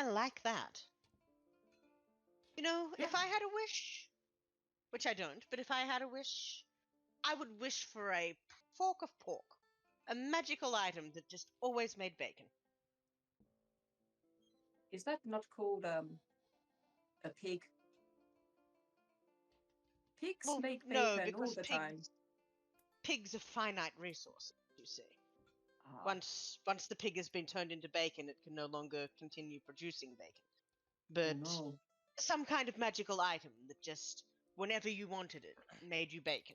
I like that. You know, if I had a wish, which I don't, but if I had a wish, I would wish for a fork of pork. A magical item that just always made bacon. Is that not called a pig? Pigs Well, make no, bacon all because the time. pigs are finite resources, you see. Ah. Once the pig has been turned into bacon, it can no longer continue producing bacon. Oh But no. some kind of magical item that just, whenever you wanted it, made you bacon.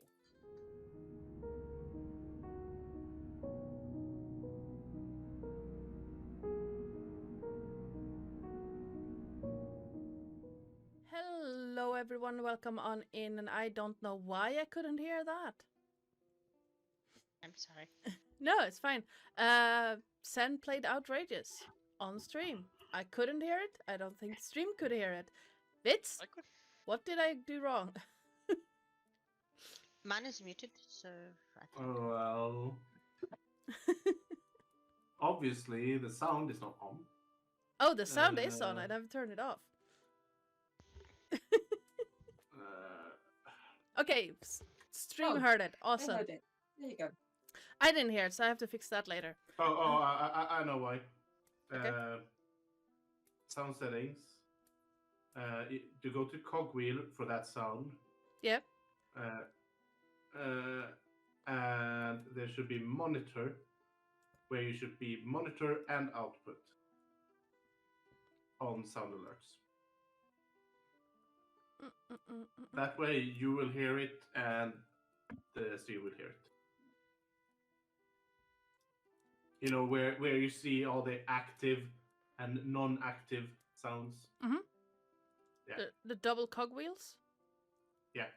Hello everyone, welcome on in, and I don't know why I couldn't hear that. I'm sorry. No, it's fine. Sen played Outrageous on stream. I couldn't hear it. I don't think the stream could hear it. Vitz, I could. what did I do wrong? Mine is muted, so I think. Oh, well. Obviously, the sound is not on. Oh, the sound is on. I never turned it off. Okay, stream heard it. Awesome. I heard it. There you go. I didn't hear it, so I have to fix that later. I know why. Okay. Sound settings. To go to cogwheel for that sound. Yep. And there should be monitor, where you should be monitor and output on sound alerts. That way you will hear it and the stream will hear it. You know, where you see all the active and non-active sounds. Mm-hmm. Yeah. The double cogwheels? Yeah.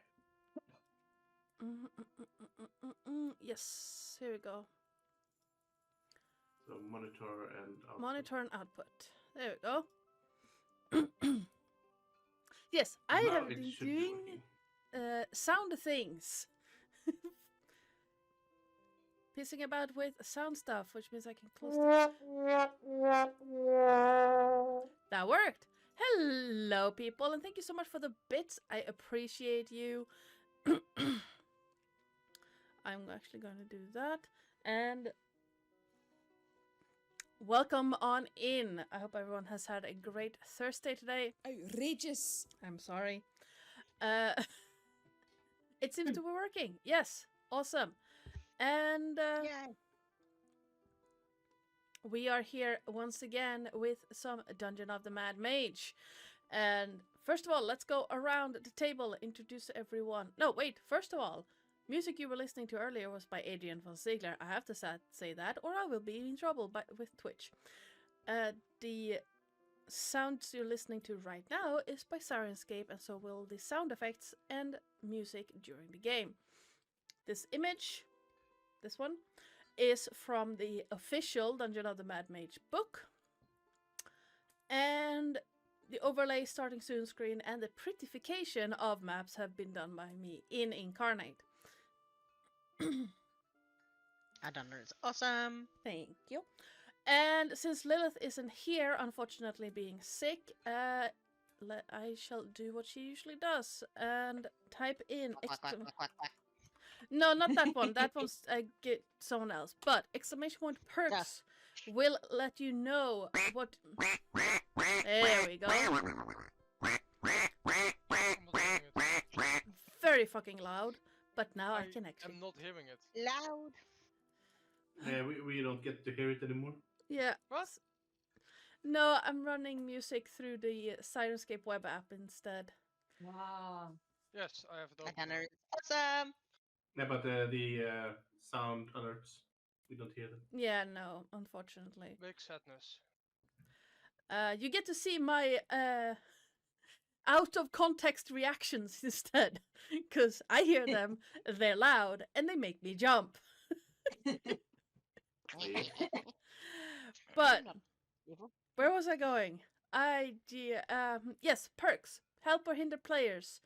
Yes, here we go. So monitor and output. Monitor and output. There we go. Yes, I Now have it been should be doing working. sound things. Pissing about with sound stuff, which means I can close That worked! Hello, people, and thank you so much for the bits. I appreciate you. I'm actually going to do that. And welcome on in. I hope everyone has had a great Thursday today. Outrageous. I'm sorry. It seems to be working. Yes, awesome. And we are here once again with some Dungeon of the Mad Mage. And first of all, let's go around the table, introduce everyone. No, wait, first of all, music you were listening to earlier was by Adrian von Ziegler. I have to say that, or I will be in trouble with Twitch. The sounds you're listening to right now is by Sirenscape, and so will the sound effects and music during the game. This image, this one, is from the official Dungeon of the Mad Mage book. And the overlay, starting soon screen, and the prettification of maps have been done by me in Incarnate. It's awesome. Thank you. And since Lilith isn't here, unfortunately being sick, I shall do what she usually does and type in... No, not that one. That one's get someone else. But exclamation point perks will let you know what... There we go. Very fucking loud. But now I can actually... I'm not hearing it. Loud. Yeah, we don't get to hear it anymore. Yeah. What? No, I'm running music through the Sirenscape web app instead. Wow. Yes, I have it open. It's awesome. Yeah, but the sound alerts, we don't hear them. Yeah, no, unfortunately. Big sadness. You get to see my out of context reactions instead, because I hear them, they're loud, and they make me jump. But where was I going? Yes, perks. Help or hinder players.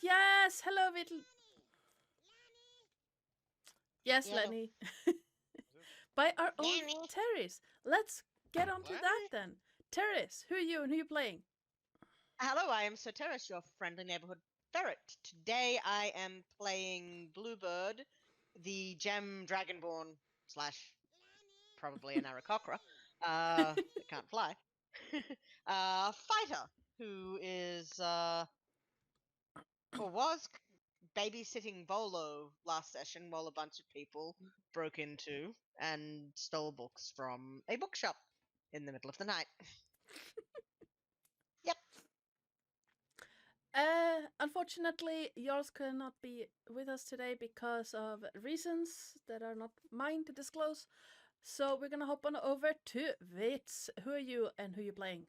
Yes, hello, Vitl. Yes, Yeah. Lenny. by our own Nanny. Terris. Let's get on to that Lanny? then. Terris, who are you and who are you playing? Hello, I am Sir Terris, your friendly neighborhood ferret. Today I am playing Bluebird, the gem dragonborn slash probably an Aarakocra. That can't fly. Fighter, who is or was babysitting Volo last session while a bunch of people broke into and stole books from a bookshop in the middle of the night. Yep. Unfortunately, Jarls cannot be with us today because of reasons that are not mine to disclose. So we're gonna hop on over to Vits. Who are you and who are you playing?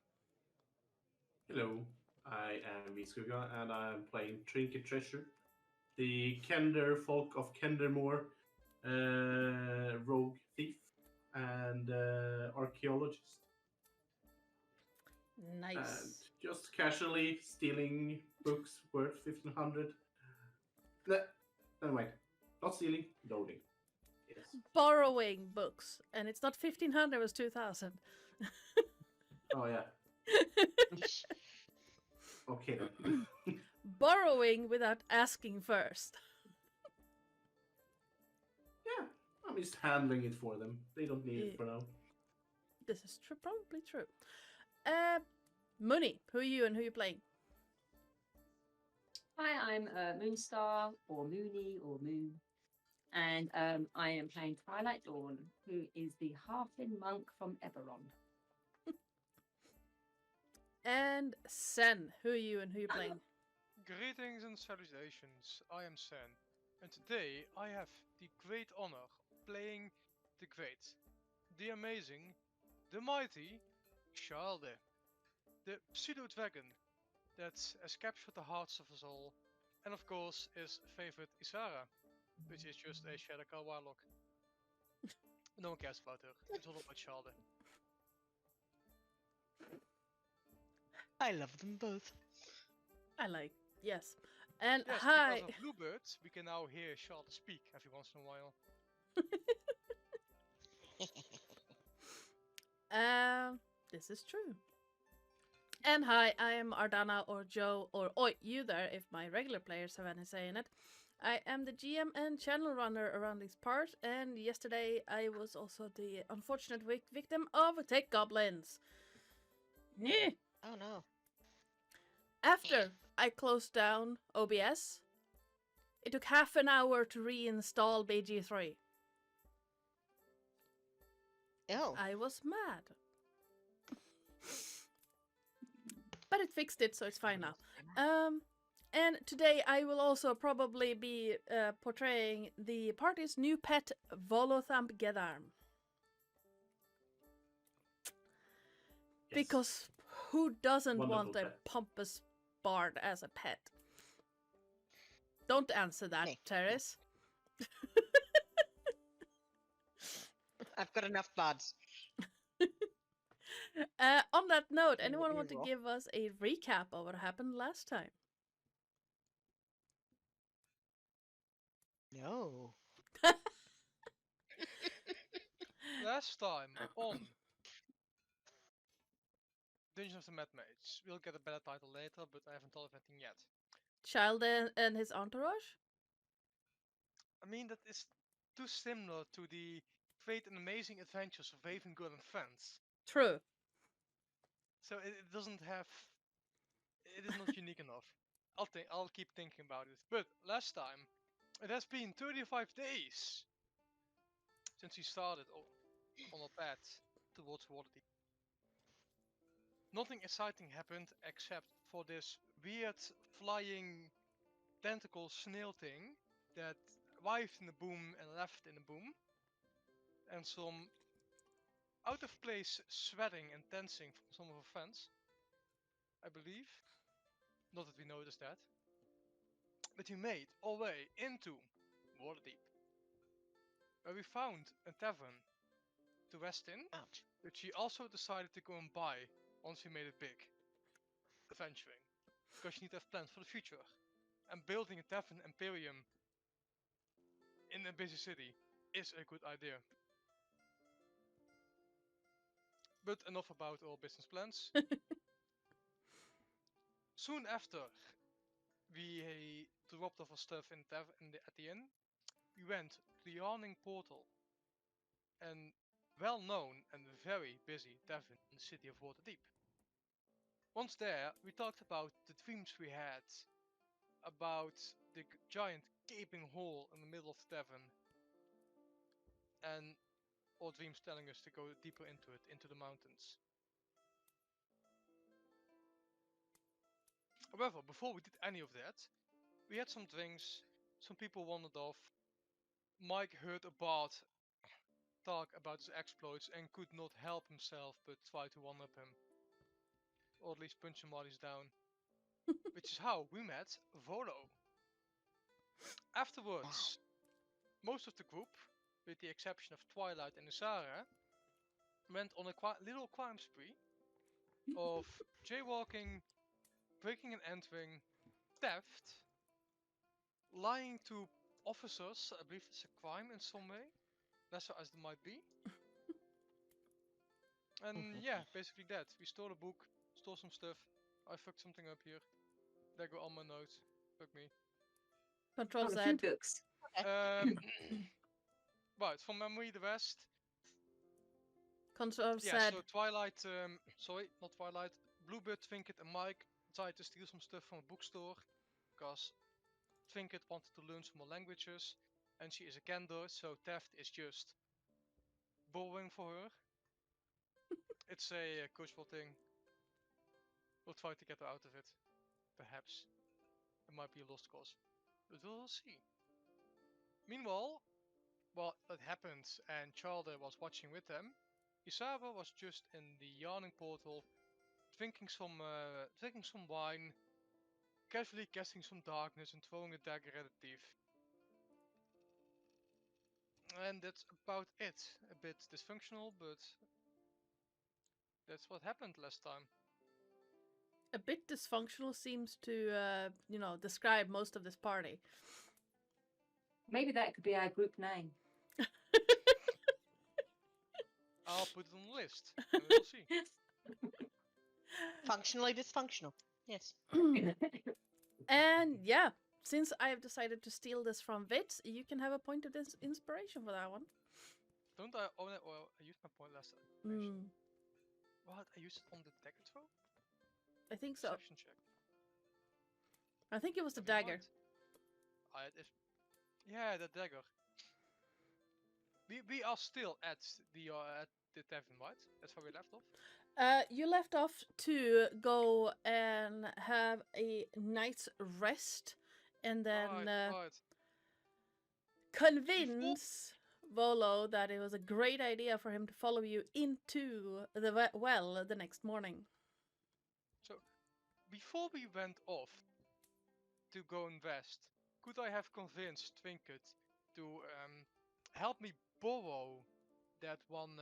Hello, I am Vitskugga, and I am playing Trinket Treasure, the Kender folk of Kendermore, rogue thief, and archaeologist. Nice. And just casually stealing books worth 1500. No, wait. Not stealing, loading. Yes. Borrowing books, and it's not 1500, it was 2000. Oh, yeah. Okay then. Borrowing without asking first. Yeah, I'm just handling it for them. They don't need it for now. This is probably true. Moonie, who are you and who are you playing? Hi, I'm Moonstar or Moonie or Moon, and I am playing Twilight Dawn, who is the halfling monk from Eberron. And Sen, who are you and who are you playing? Greetings and salutations. I am Sen, and today I have the great honor of playing the great, the amazing, the mighty Shalde, the pseudo dragon that has captured the hearts of us all, and of course his favorite Isara, which is just a Shadowcar warlock. No one cares about her. It's all about Shalde. I love them both. I like, yes. And Yes, hi. because of Bluebird, we can now hear Shalde speak every once in a while. This is true. And hi, I am Ardana or Joe or Oi, you there if my regular players have any say in it. I am the GM and channel runner around this part, and yesterday I was also the unfortunate victim of attack goblins. Nyeh. Oh no. After I closed down OBS, it took half an hour to reinstall BG3. Oh. I was mad. But it fixed it, so it's fine now. And today I will also probably be portraying the party's new pet, Volo Gedarm. Yes. Because who doesn't Wonderful want a pet. pompous bard as a pet? Don't answer that, Me. Terris. I've got enough buds. On that note, Yeah, anyone you want to roll. give us a recap of what happened last time? No. Last time on Dungeon of the Mad Mage. We'll get a better title later, but I haven't thought of anything yet. Child and his entourage? I mean, that is too similar to the great and amazing adventures of Raven Good and Friends. True. So it doesn't have. It is not unique enough. I'll keep thinking about it. But last time, it has been 35 days since we started on our path towards Waterdeep. Nothing exciting happened except for this weird flying tentacle snail thing that arrived in the boom and left in the boom, and some out of place sweating and tensing from some of our friends, I believe. Not that we noticed that. But we made our way into Waterdeep, where we found a tavern to rest in, Ouch. which we also decided to go and buy once we made it big. Adventuring. Because you need to have plans for the future. And building a tavern emporium in a busy city is a good idea. But enough about our business plans. Soon after we dropped off our stuff at the inn, we went to the Yawning Portal, an well-known and very busy tavern in the city of Waterdeep. Once there, we talked about the dreams we had, about the giant gaping hole in the middle of the tavern, and our dreams telling us to go deeper into it, into the mountains. However, before we did any of that, we had some drinks, some people wandered off. Mike heard a bard talk about his exploits and could not help himself but try to one-up him. Or at least punch him while he's down. Which is how we met Volo. Afterwards, most of the group, with the exception of Twilight and Isara, went on a little crime spree of jaywalking, breaking and entering, theft, lying to officers. I believe it's a crime in some way, lesser as it might be. And yeah, basically that. We stole a book, stole some stuff. I fucked something up here. There go all my notes. Fuck me. Control On a few Z. books. Right, from memory, the rest. Control Z. Yeah, so Twilight, sorry, not Twilight. Bluebird, Trinket, and Mike tried to steal some stuff from a bookstore. Because Trinket wanted to learn some more languages. And she is a Kender, so theft is just borrowing for her. It's a cultural thing. We'll try to get her out of it. Perhaps. It might be a lost cause. But we'll see. Meanwhile, well, that happened and Charles was watching with them. Isara was just in the Yawning Portal, drinking some wine, casually casting some darkness and throwing a dagger at a thief. And that's about it. A bit dysfunctional, but that's what happened last time. A bit dysfunctional seems to, describe most of this party. Maybe that could be our group name. I'll put it on the list, and we'll see. Functionally dysfunctional. Yes. And yeah, since I have decided to steal this from Vits, you can have a point of this inspiration for that one. Don't I own it? Well, I used my point last time. What? I used it on the dagger throw? I think so. Perception check. I think it was the Never dagger. mind. Yeah, the dagger. We are still at the tavern, right? That's where we left off. You left off to go and have a night's rest, and then Right. convince Volo that it was a great idea for him to follow you into the well the next morning. So, before we went off to go and rest, could I have convinced Trinket to help me borrow that one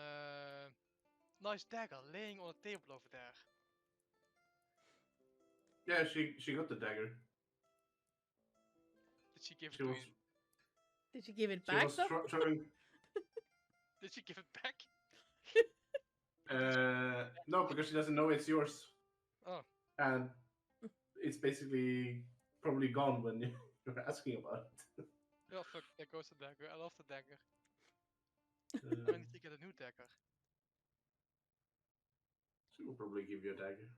nice dagger laying on a table over there? Yeah, she got the dagger. Did she give it She to was you? Did you give it she back was though? throwing. Did she give it back? No, because she doesn't know it's yours. Oh. And it's basically probably gone when you're asking about it. Oh fuck, there goes the dagger. I love the dagger. I need to get a new dagger. She will probably give you a dagger.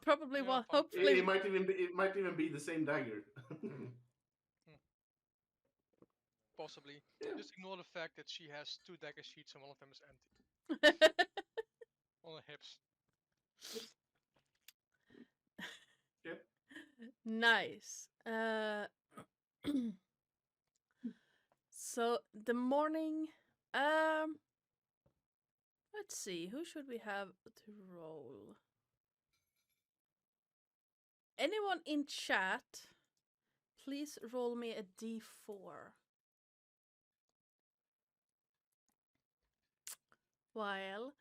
Probably Yeah, well, fine. hopefully. It might even be the same dagger. Possibly. Yeah. Just ignore the fact that she has 2 dagger sheets and one of them is empty. On her hips. Yep. Nice. So the morning. Let's see. Who should we have to roll? Anyone in chat? Please roll me a d4. While,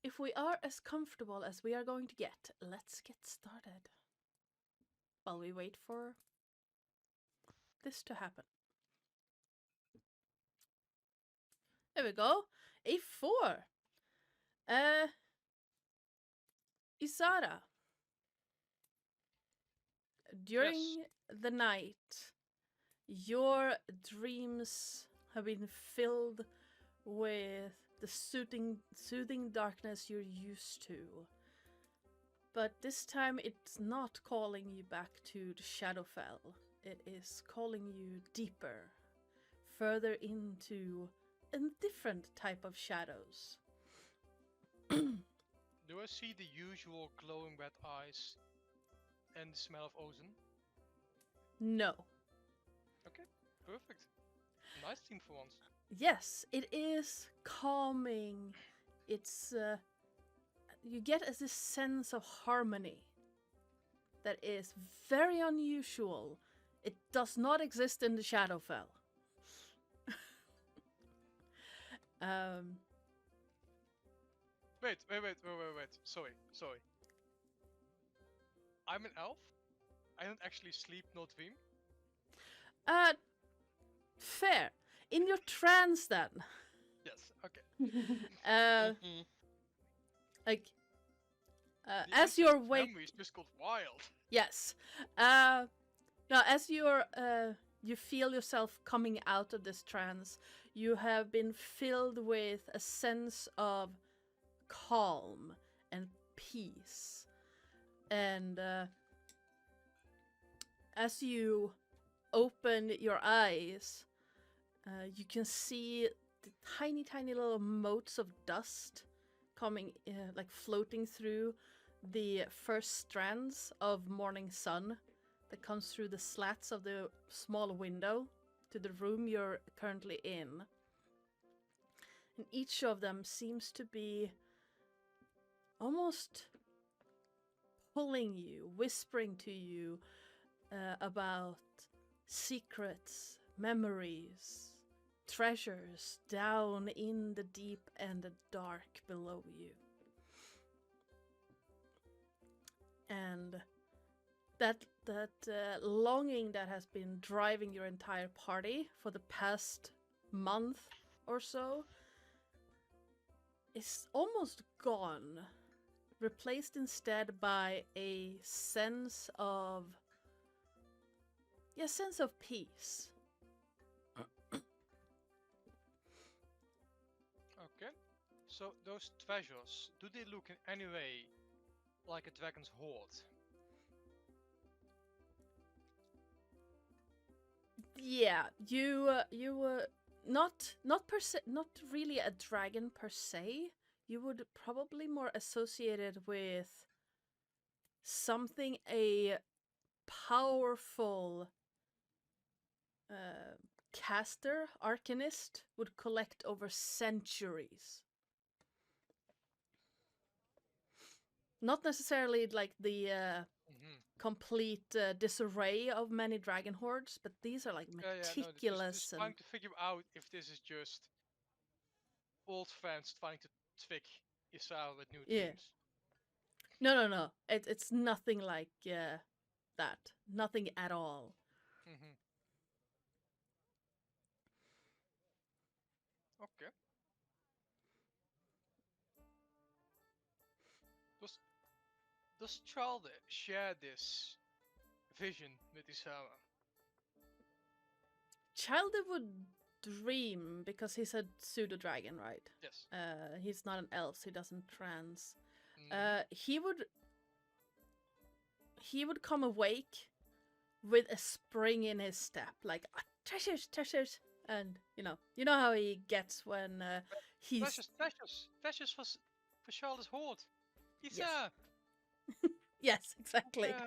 if we are as comfortable as we are going to get, let's get started. While we wait for this to happen. There we go. A 4. Isara, during the night, your dreams have been filled with the soothing darkness you're used to. But this time it's not calling you back to the Shadowfell. It is calling you deeper, further into a different type of shadows. Do I see the usual glowing red eyes and the smell of ozone? No. Okay, perfect. Nice team for once. Yes, it is calming. It's you get this sense of harmony that is very unusual. It does not exist in the Shadowfell. Wait. Sorry. I'm an elf. I don't actually sleep nor dream. Fair. In your trance, then. Yes. Okay. Mhm. Like, The as you're ancestors' wake. memories just got wild. Yes. Now, as you're, you feel yourself coming out of this trance, you have been filled with a sense of calm and peace. And as you open your eyes, you can see the tiny little motes of dust coming, like floating through the first strands of morning sun that comes through the slats of the small window to the room you're currently in. And each of them seems to be almost pulling you, whispering to you about secrets, memories, treasures down in the deep and the dark below you. And that longing that has been driving your entire party for the past month or so is almost gone, replaced instead by a sense of peace. Okay. So those treasures, do they look in any way like a dragon's hoard? Yeah, you not really a dragon per se. You would probably more associate it with something a powerful caster, arcanist would collect over centuries. Not necessarily like the complete disarray of many dragon hordes, but these are like meticulous just and trying to figure out if this is just old friends trying to trick Israel with new dreams. No. It's nothing like that. Nothing at all. Okay. Does Charles share this vision with Isara? Childe would dream because he's a pseudo dragon, right? Yes. He's not an elf, so he doesn't trance. Mm. He would come awake with a spring in his step, like treasures, and you know how he gets when he's Treasures for Charles' hoard. Yes. Yes, exactly. Yeah.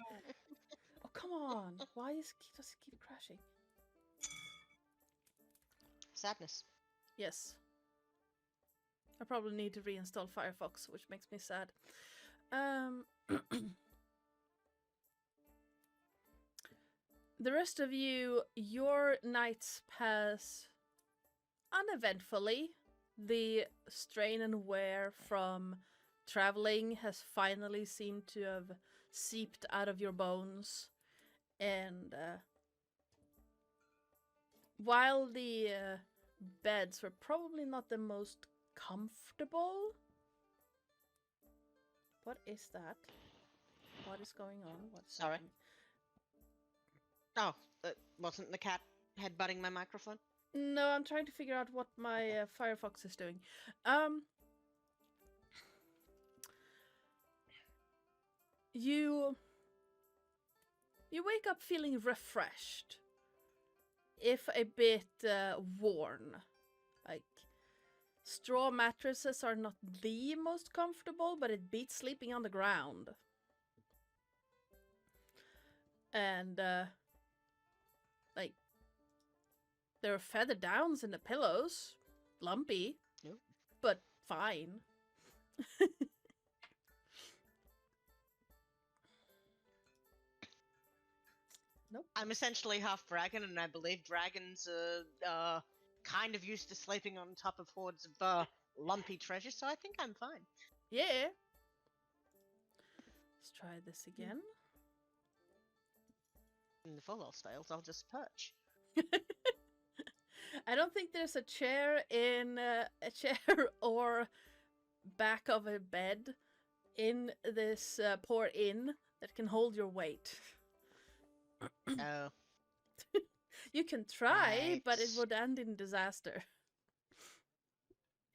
Oh come on! Why does it keep crashing? Sadness. Yes. I probably need to reinstall Firefox, which makes me sad. The rest of you, your nights pass uneventfully. The strain and wear from traveling has finally seemed to have seeped out of your bones. And while the beds were probably not the most comfortable, What is that? What is going on? What's Sorry. happening? Oh, wasn't the cat headbutting my microphone? No, I'm trying to figure out what my Firefox is doing. You wake up feeling refreshed, if a bit worn. Like, straw mattresses are not the most comfortable, but it beats sleeping on the ground. And like, there are feather downs in the pillows, lumpy, Nope. but fine. Nope. I'm essentially half dragon, and I believe dragons are kind of used to sleeping on top of hordes of lumpy treasure, so I think I'm fine. Yeah. Let's try this again. And if all else fails, I'll just perch. I don't think there's a chair in a chair or back of a bed in this poor inn that can hold your weight. Oh. You can try, but it Right. would end in disaster.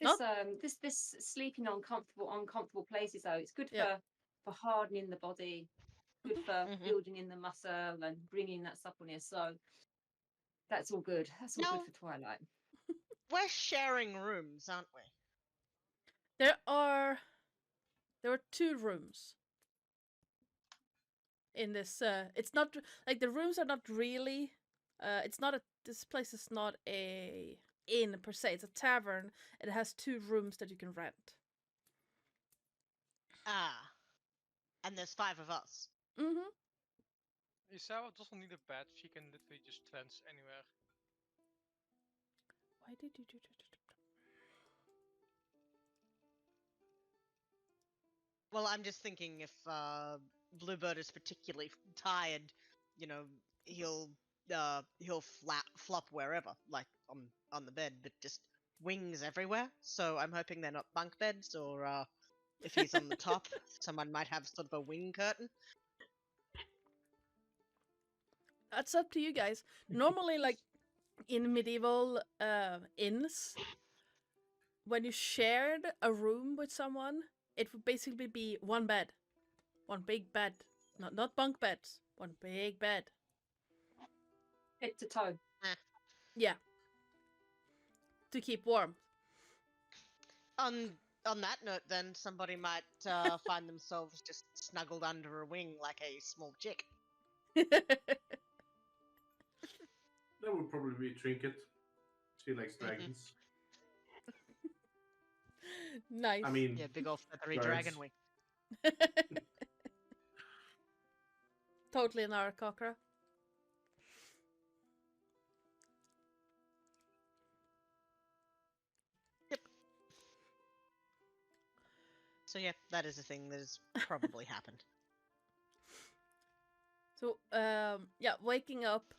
This sleeping on uncomfortable places though, it's good Yeah. for hardening the body, good for Mhm. building in the muscle and bringing that suppleness. So that's all good. That's all No. good for Twilight. We're sharing rooms, aren't we? There are 2 rooms in this. It's not like the rooms are not really. It's not a. This place is not a inn per se. It's a tavern. It has 2 rooms that you can rent. Ah. And there's 5 of us. Mm-hmm. Isawa doesn't need a bed. She can literally just trance anywhere. Why did you do? Well, I'm just thinking if Bluebird is particularly tired, you know, he'll flop wherever, like on the bed, but just wings everywhere. So I'm hoping they're not bunk beds, or if he's on the top, someone might have sort of a wing curtain. That's up to you guys. Normally, like in medieval inns, when you shared a room with someone, it would basically be one bed, one big bed, not bunk beds, one big bed. Head to toe. Yeah, to keep warm. On that note, then somebody might find themselves just snuggled under a wing like a small chick. That would probably be Trinket. She likes dragons. Nice. I mean, Yeah, big old feathery birds. dragon wing. Totally an Arakocra. So yeah, that is a thing that has probably happened. So, yeah, waking up,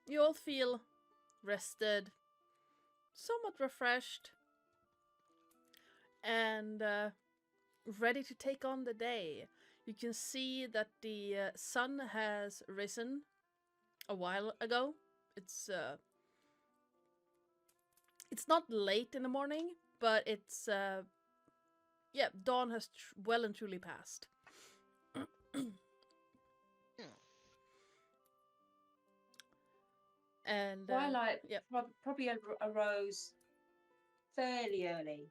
you all feel rested, somewhat refreshed, and ready to take on the day. You can see that the sun has risen a while ago. It's not late in the morning, but it's yeah, dawn has well and truly passed. And Twilight yep. probably arose fairly early,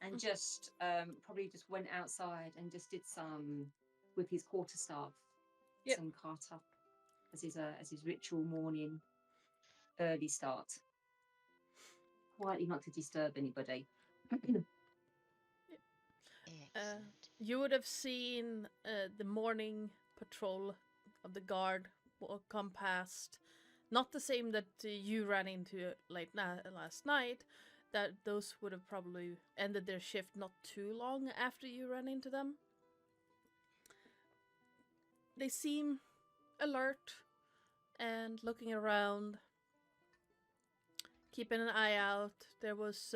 and just probably just went outside and just did some with his quarterstaff, Yep. some cart up as his ritual morning early start. Quietly, not to disturb anybody. You would have seen the morning patrol of the guard come past. Not the same that you ran into late last night. That those would have probably ended their shift not too long after you ran into them. They seem alert and looking around, keeping an eye out. There was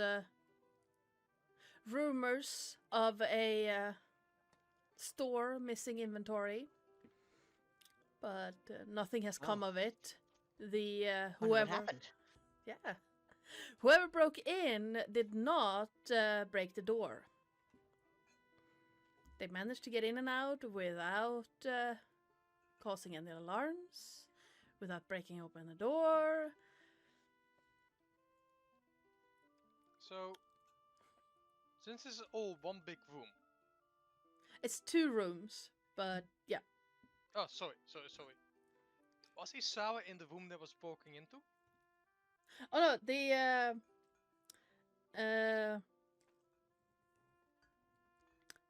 rumors of a store missing inventory, but nothing has come of it. The Wonder what whoever happened? yeah, whoever broke in did not break the door. They managed to get in and out without causing any alarms, without breaking open the door. So, since this is all one big room. It's 2 rooms, but yeah. Oh, sorry. Was Isawa in the room that was broken into? Oh no,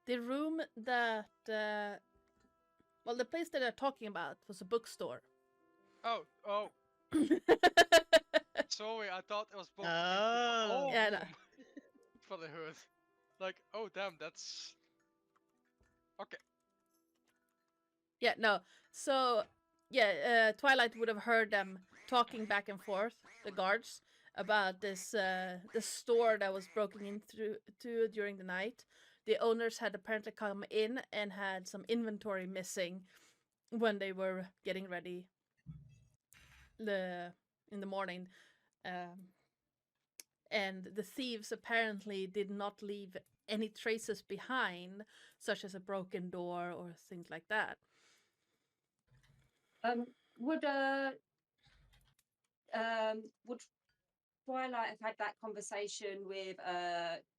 the room that well, the place that they're talking about was a bookstore. Oh. Sorry, I thought it was broken into the Oh. whole Yeah, no. room. For the hood. Like, oh damn, that's... Okay. Yeah, no. So, yeah, Twilight would have heard them talking back and forth, the guards, about this this store that was broken into during the night. The owners had apparently come in and had some inventory missing when they were getting ready in the morning. And the thieves apparently did not leave any traces behind, such as a broken door or things like that. Would Twilight have had that conversation with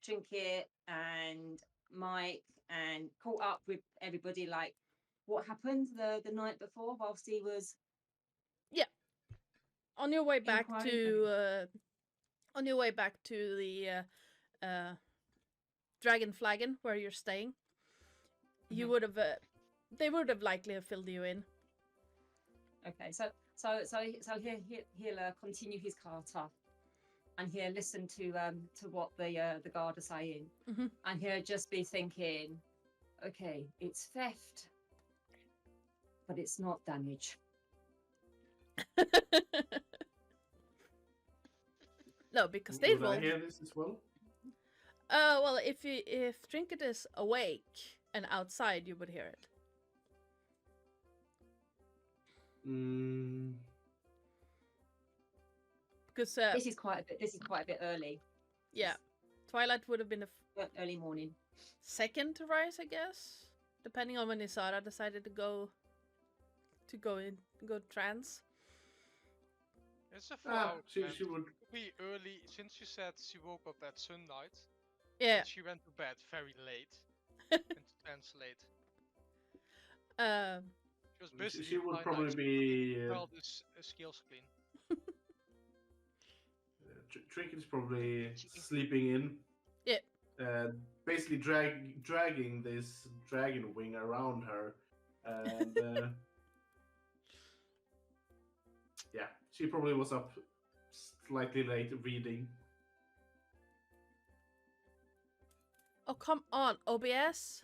Trinket and Mike and caught up with everybody, like what happened the night before whilst he was On your way back inquiring? to the Dragon Flagon where you're staying, you would have they would have likely have filled you in. Okay, so he'll continue his carter, and he'll listen to what the guard are saying, and he'll just be thinking, okay, it's theft, but it's not damage. No, because they Would I rolled. hear this as well? Well, if Trinket is awake and outside, you would hear it. Because This is quite a bit early. Yeah, Twilight would have been the early morning. second to rise, I guess, depending on when Isara decided to go trans. It's a 4 hour She plan. would. It could be early, since you said she woke up at sunlight. Yeah. And she went to bed very late. Into trance late. She was busy. She would probably be. Well, this skills clean. Trinket is probably sleeping in. Yeah. Basically dragging this dragon wing around her, and yeah, she probably was up slightly late reading. Oh, come on, OBS.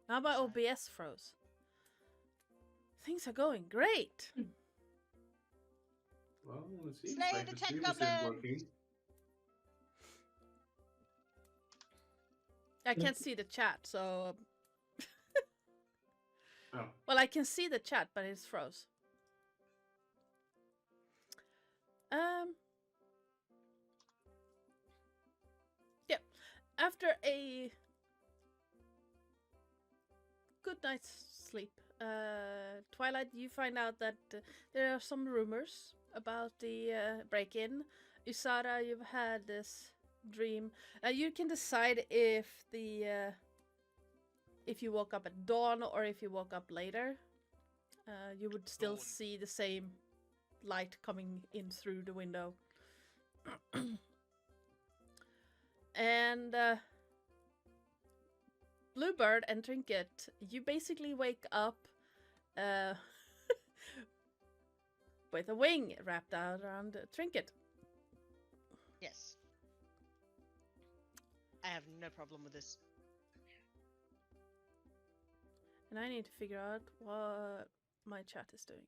Now my OBS froze. Things are going great. Well, it seems Slay like the the tech stream is still goblin! working. I can't see the chat, so... Oh. Well, I can see the chat, but it's froze. Yeah. After a good night's sleep, Twilight, you find out that there are some rumors about the break-in. Isara, you've had this dream. You can decide if you woke up at dawn or if you woke up later. You would still Dawn. see the same light coming in through the window. And Bluebird and Trinket, you basically wake up with a wing wrapped out around Trinket. Yes. I have no problem with this. And I need to figure out what my chat is doing.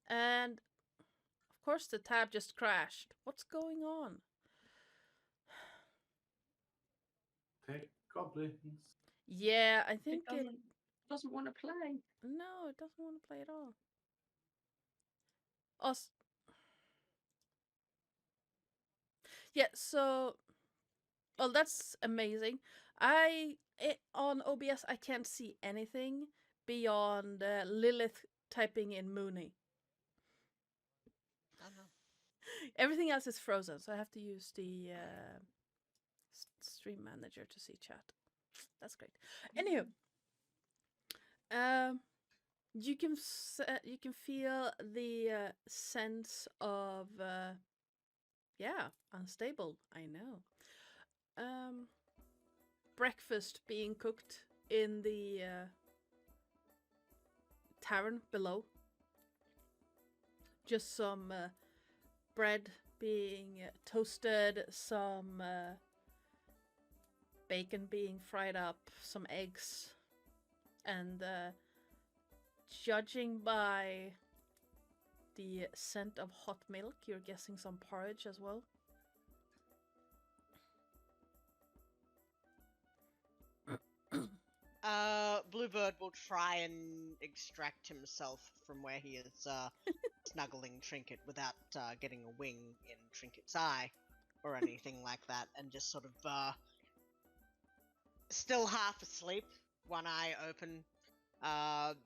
And Of course, the tab just crashed. What's going on? Tech goblins. Yeah, I think It doesn't want to play. No, it doesn't want to play at all. Us. Yeah, so well, that's amazing. On OBS I can't see anything beyond Lilith typing in Moonie. Oh no. Everything else is frozen, so I have to use the stream manager to see chat. That's great. Anywho, you can feel the sense of unstable. I know. Breakfast being cooked in the tavern below. Just some bread being toasted, some bacon being fried up, some eggs, and judging by the scent of hot milk, you're guessing some porridge as well. Bluebird will try and extract himself from where he is snuggling Trinket without getting a wing in Trinket's eye or anything like that, and just sort of still half asleep, one eye open,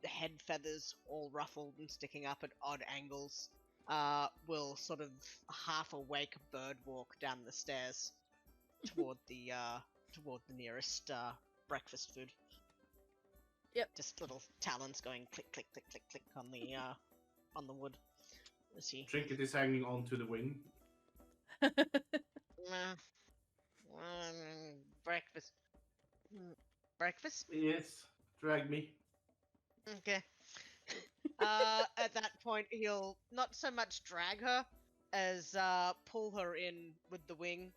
head feathers all ruffled and sticking up at odd angles, will sort of half awake bird walk down the stairs toward the nearest breakfast food. Yep. Just little talons going click, click, click, click, click on the wood. Let's see. Trinket is hanging onto the wing. Breakfast. Breakfast? Yes, drag me. Okay. At that point, he'll not so much drag her as pull her in with the wing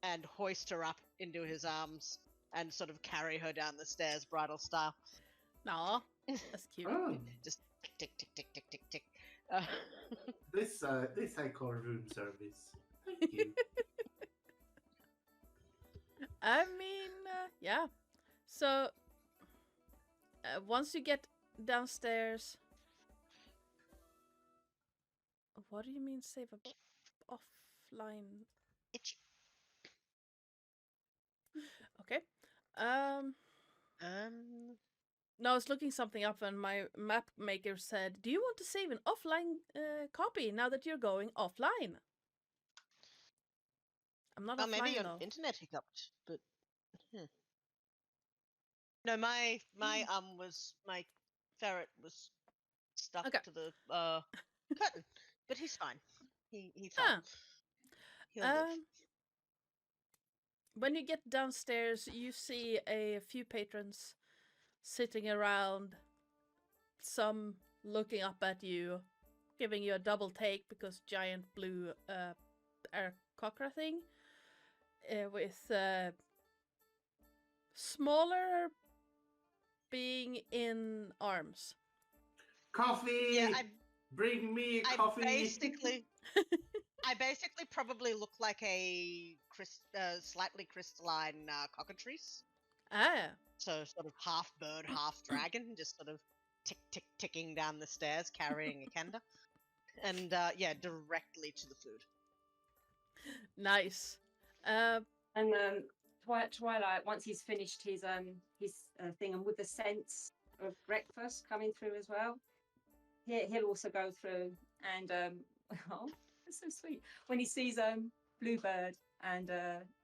and hoist her up into his arms and sort of carry her down the stairs, bridal style. Aw, that's cute. Oh, Just tick, tick, tick, tick, tick, tick, tick. this I call room service. Thank you. I mean, yeah. So, once you get downstairs... What do you mean save a offline? Itchy. Okay. No, I was looking something up and my map maker said, "Do you want to save an offline copy now that you're going offline?" I'm not Well, offline maybe your though. internet hiccuped, but no, my ferret was stuck Okay. to the curtain, but he's fine. He fell. Ah. He'll live. When you get downstairs, you see a few patrons sitting around, some looking up at you, giving you a double take because giant blue cockra thing with smaller being in arms. Coffee! Yeah, Bring me coffee! I basically probably look like a slightly crystalline cockatrice. Ah. So sort of half bird, half dragon, just sort of tick, tick, ticking down the stairs, carrying a kenda. And directly to the food. Nice. And Twilight, once he's finished his thing, and with the sense of breakfast coming through as well, he'll also go through and oh, that's so sweet. When he sees Bluebird and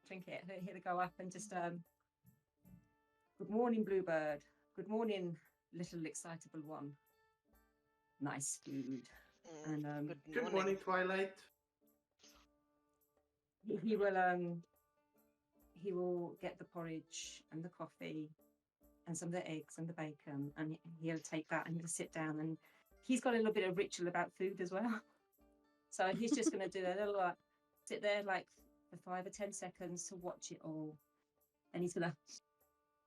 Trinket, he'll go up and just good morning, Bluebird. Good morning, little excitable one. Nice food. And good morning, Twilight. He will get the porridge and the coffee and some of the eggs and the bacon, and he'll take that and he'll sit down, and he's got a little bit of ritual about food as well. So he's just going to do a little sit there like for 5 or 10 seconds to watch it all, and he's going to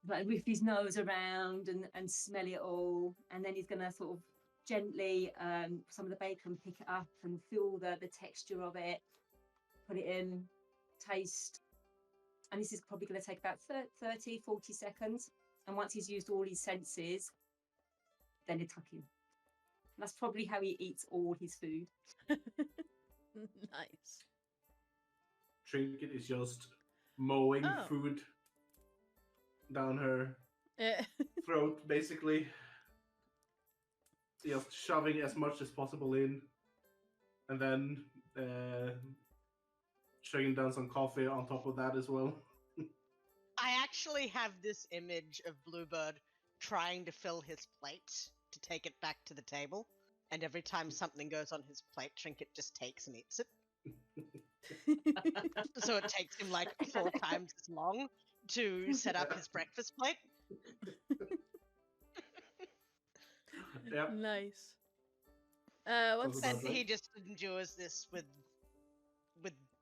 like whiff his nose around and smell it all, and then he's going to sort of gently some of the bacon, pick it up and feel the texture of it, put it in, taste. And this is probably going to take about 30, 40 seconds. And once he's used all his senses, then he'll tuck in. And that's probably how he eats all his food. Nice. Trinket is just mowing food down her throat, basically. Just shoving as much as possible in. And then chugging down some coffee on top of that as well. I actually have this image of Bluebird trying to fill his plate to take it back to the table. And every time something goes on his plate, Trinket just takes and eats it. So it takes him like 4 times as long to set up his breakfast plate. Yep. Nice. What's And about he right? just endures this with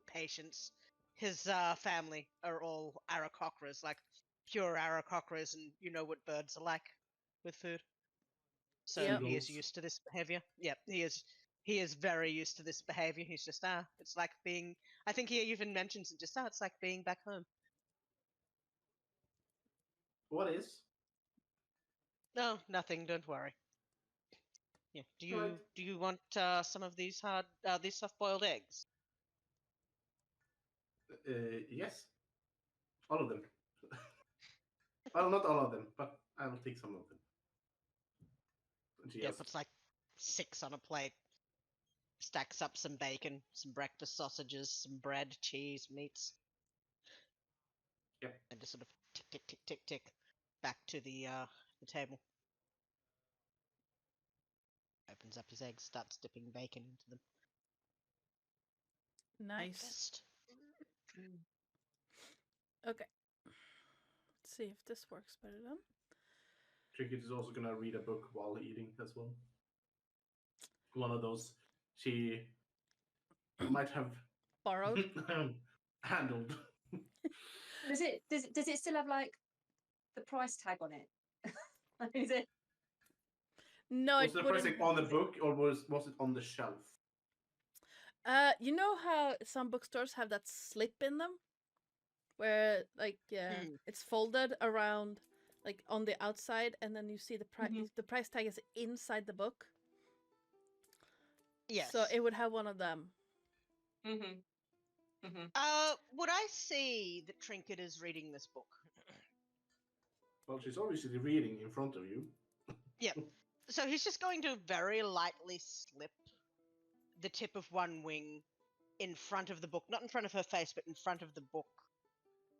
patience. His family are all Aarakocras, like pure Aarakocras, and you know what birds are like with food. So Yep. he is Seagulls. used to this behavior. Yep, he is. He is very used to this behavior. He's just it's like being. I think he even mentions it just it's like being back home. What is? No, nothing. Don't worry. Yeah. Right. Do you want some of these these soft boiled eggs? Yes. All of them. Well, not all of them, but I will take some of them. And she Yeah, just puts like 6 on a plate. Stacks up some bacon, some breakfast sausages, some bread, cheese, meats. Yep. And just sort of tick, tick, tick, tick, tick, back to the table. Opens up his eggs, starts dipping bacon into them. Nice. Breakfast. Okay. Let's see if this works better then. Trinket is also gonna read a book while eating as well. One of those she might have Borrowed. handled. Does it still have like the price tag on it? Is it? No, Was it the wouldn't. pricing on the book or was it on the shelf? You know how some bookstores have that slip in them, where like it's folded around, like on the outside, and then you see the price. Mhm. The price tag is inside the book. Yes. So it would have one of them. Mm-hmm. Mm-hmm. Would I see that Trinket is reading this book? Well, she's obviously reading in front of you. Yep. So he's just going to very lightly slip the tip of one wing in front of the book, not in front of her face, but in front of the book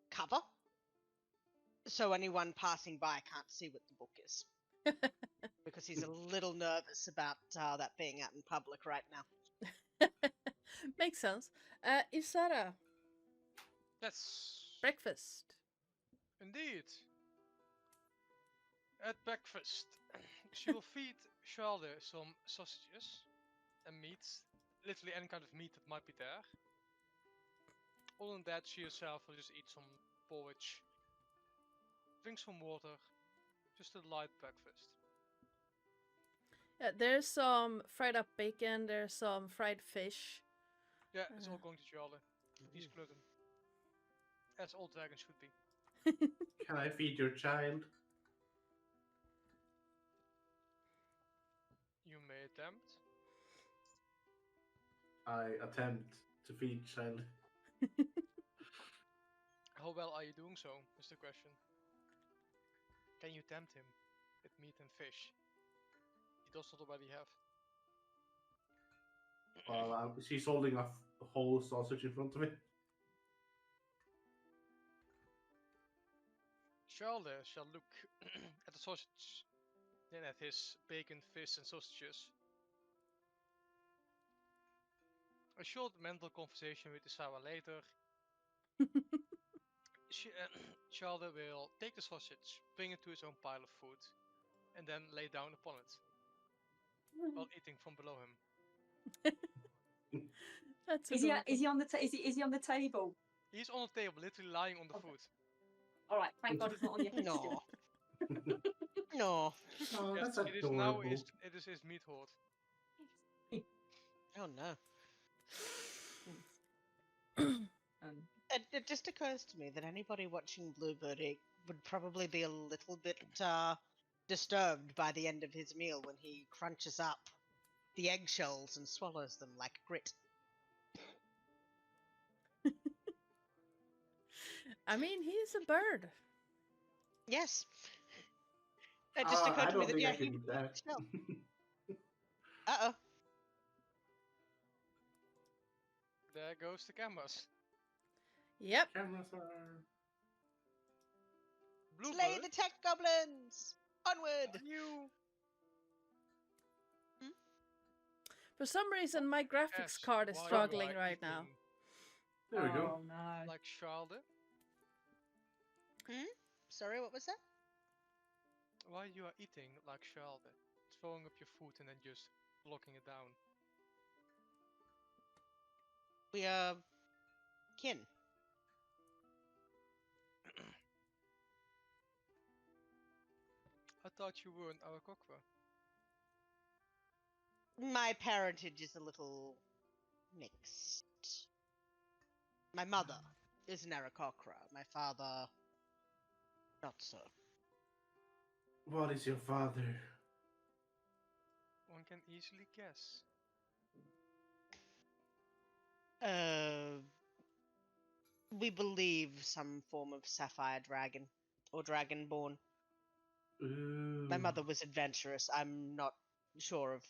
cover, so anyone passing by can't see what the book is. Because he's a little nervous about that being out in public right now. Makes sense. Isara, Yes, breakfast. indeed. At breakfast, she will feed Charlotte some sausages and meat, literally any kind of meat that might be there. Other than that, she herself will just eat some porridge, drink some water, just a light breakfast. There's some fried up bacon. There's some fried fish. Yeah, it's all going to Charlotte. He's gluten. As all dragons should be. Can I feed your child? You may attempt. I attempt to feed child. How well are you doing so, is the question. Can you tempt him with meat and fish? He does not already have. Well, she's holding a whole sausage in front of me. Charlotte shall look at the sausage, then at his bacon, fish and sausages. A short mental conversation with Isara later. Charlotte will take the sausage, bring it to his own pile of food, and then lay down upon it, while eating from below him. That's Is he adorable. on the is he on the table? He's on the table, literally lying on the Okay. food. All right, thank God he's not on the edge. No. No. Oh, Yes, that's it is now. adorable. It is his meat hoard. Oh no. Um, It just occurs to me that anybody watching Bluebird would probably be a little bit disturbed by the end of his meal when he crunches up the eggshells and swallows them like grit. I mean, he's a bird. Yes. It just I occurred to me don't that think I he can would do eat that. the shell. Uh-oh. There goes the cameras. Yep. Cameras are. Slay Bluebird, the tech goblins! Onward! you For some reason, my graphics ask card is why you struggling are right now. eating There we go. Oh no. like Charlotte. Sorry, what was that? Why you are eating like Charlotte, throwing up your food and then just blocking it down. We are kin. I thought you were an Arakokra. My parentage is a little mixed. My mother is an Aarakocra. My father, not so. What is your father? One can easily guess. We believe some form of sapphire dragon or dragonborn. Ooh. My mother was adventurous. I'm not sure of.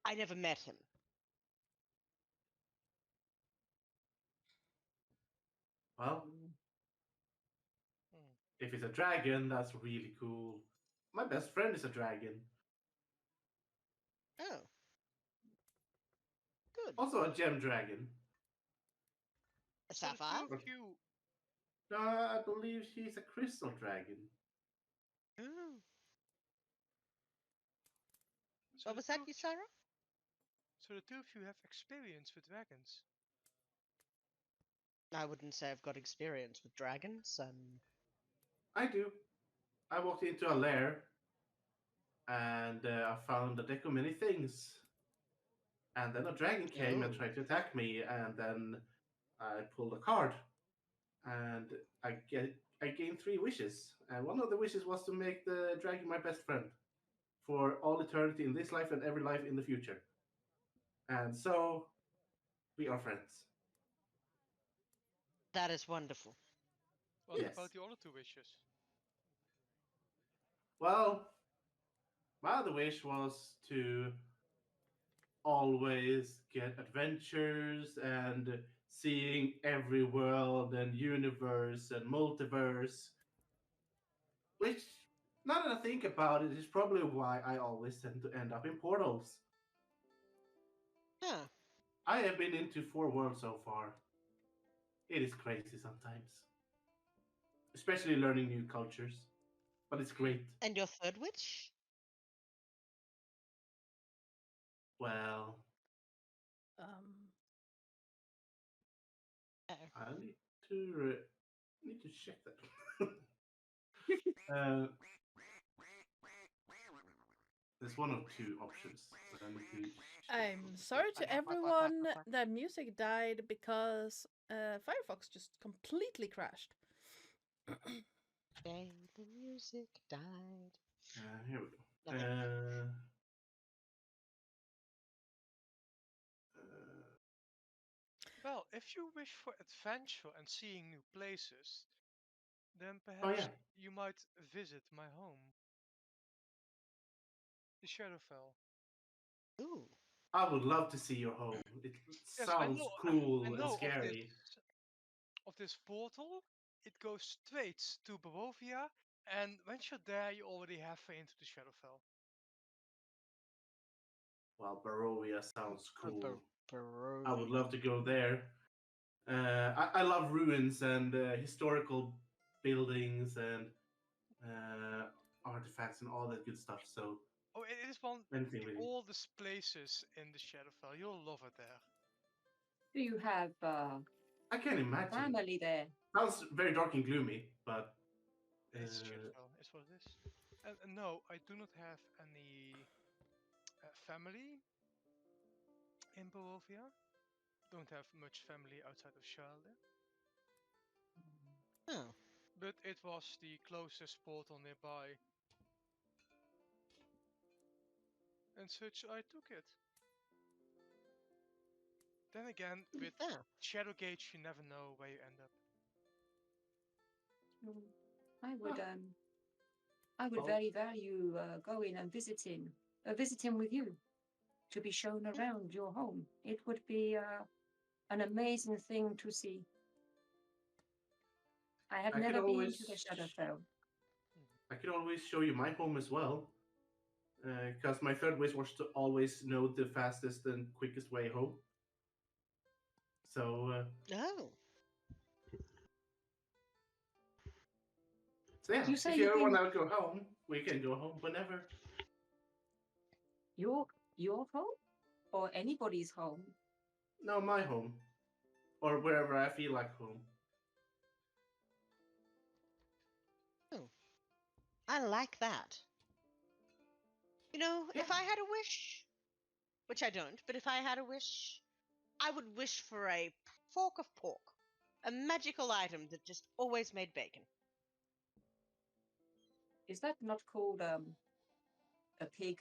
I never met him. Well, Hmm. if it's a dragon, that's really cool. My best friend is a dragon. Oh, good. Also a gem dragon. A So the sapphire. two of you, I believe she's a crystal dragon. Mm. so What the was two that, of- Ysara? so the two of you have experience with dragons. I wouldn't say I've got experience with dragons. I do. I walked into a lair and I found a deck of many things. And then a dragon came and Oh. tried to attack me, and then I pulled a card, and I gained 3 wishes, and one of the wishes was to make the dragon my best friend for all eternity in this life and every life in the future. And so we are friends. That is wonderful. What Yes. about the other 2 wishes? Well, my other wish was to always get adventures and seeing every world and universe and multiverse. Which, now that I think about it, is probably why I always tend to end up in portals. Huh. I have been into 4 worlds so far. It is crazy sometimes. Especially learning new cultures. But it's great. And your third witch? Well, Um, I need to check that. There's one of 2 options, but I need to. I'm sorry to everyone that music died because Firefox just completely crashed. Day the music died. Here we go. Nothing. Well, if you wish for adventure and seeing new places, then Oh perhaps yeah, you might visit my home, the Shadowfell. Ooh. I would love to see your home. It Yes, sounds I cool and know scary. of this portal. It goes straight to Barovia, and once you're there, you already halfway into the Shadowfell. Well, Barovia sounds cool. I would Barovia. love to go there. I love ruins and historical buildings and artifacts and all that good stuff. So Oh, it is one of anything the really. oldest places in the Shadowfell. You'll love it there. do you have I can imagine. family there? Sounds very dark and gloomy, but It's Shadowfell. It's what it is. No, I do not have any family in Barovia. Don't have much family outside of Charlotte. Oh. But it was the closest portal nearby. And such I took it. Then again, with Oh. Shadowgate, you never know where you end up. I would I would Oh. very value going and visiting with you, to be shown around your home. It would be an amazing thing to see. I have I could never been to the always- Shadowfell. I could always show you my home as well. Because my third wish was to always know the fastest and quickest way home. So, Oh. so yeah, You say if you you've ever been- want to go home, we can go home whenever. Your home? Or anybody's home? No, my home. Or wherever I feel like home. Oh. I like that. You know, if Yeah. I had a wish, which I don't, but if I had a wish, I would wish for a fork of pork. A magical item that just always made bacon. Is that not called a pig?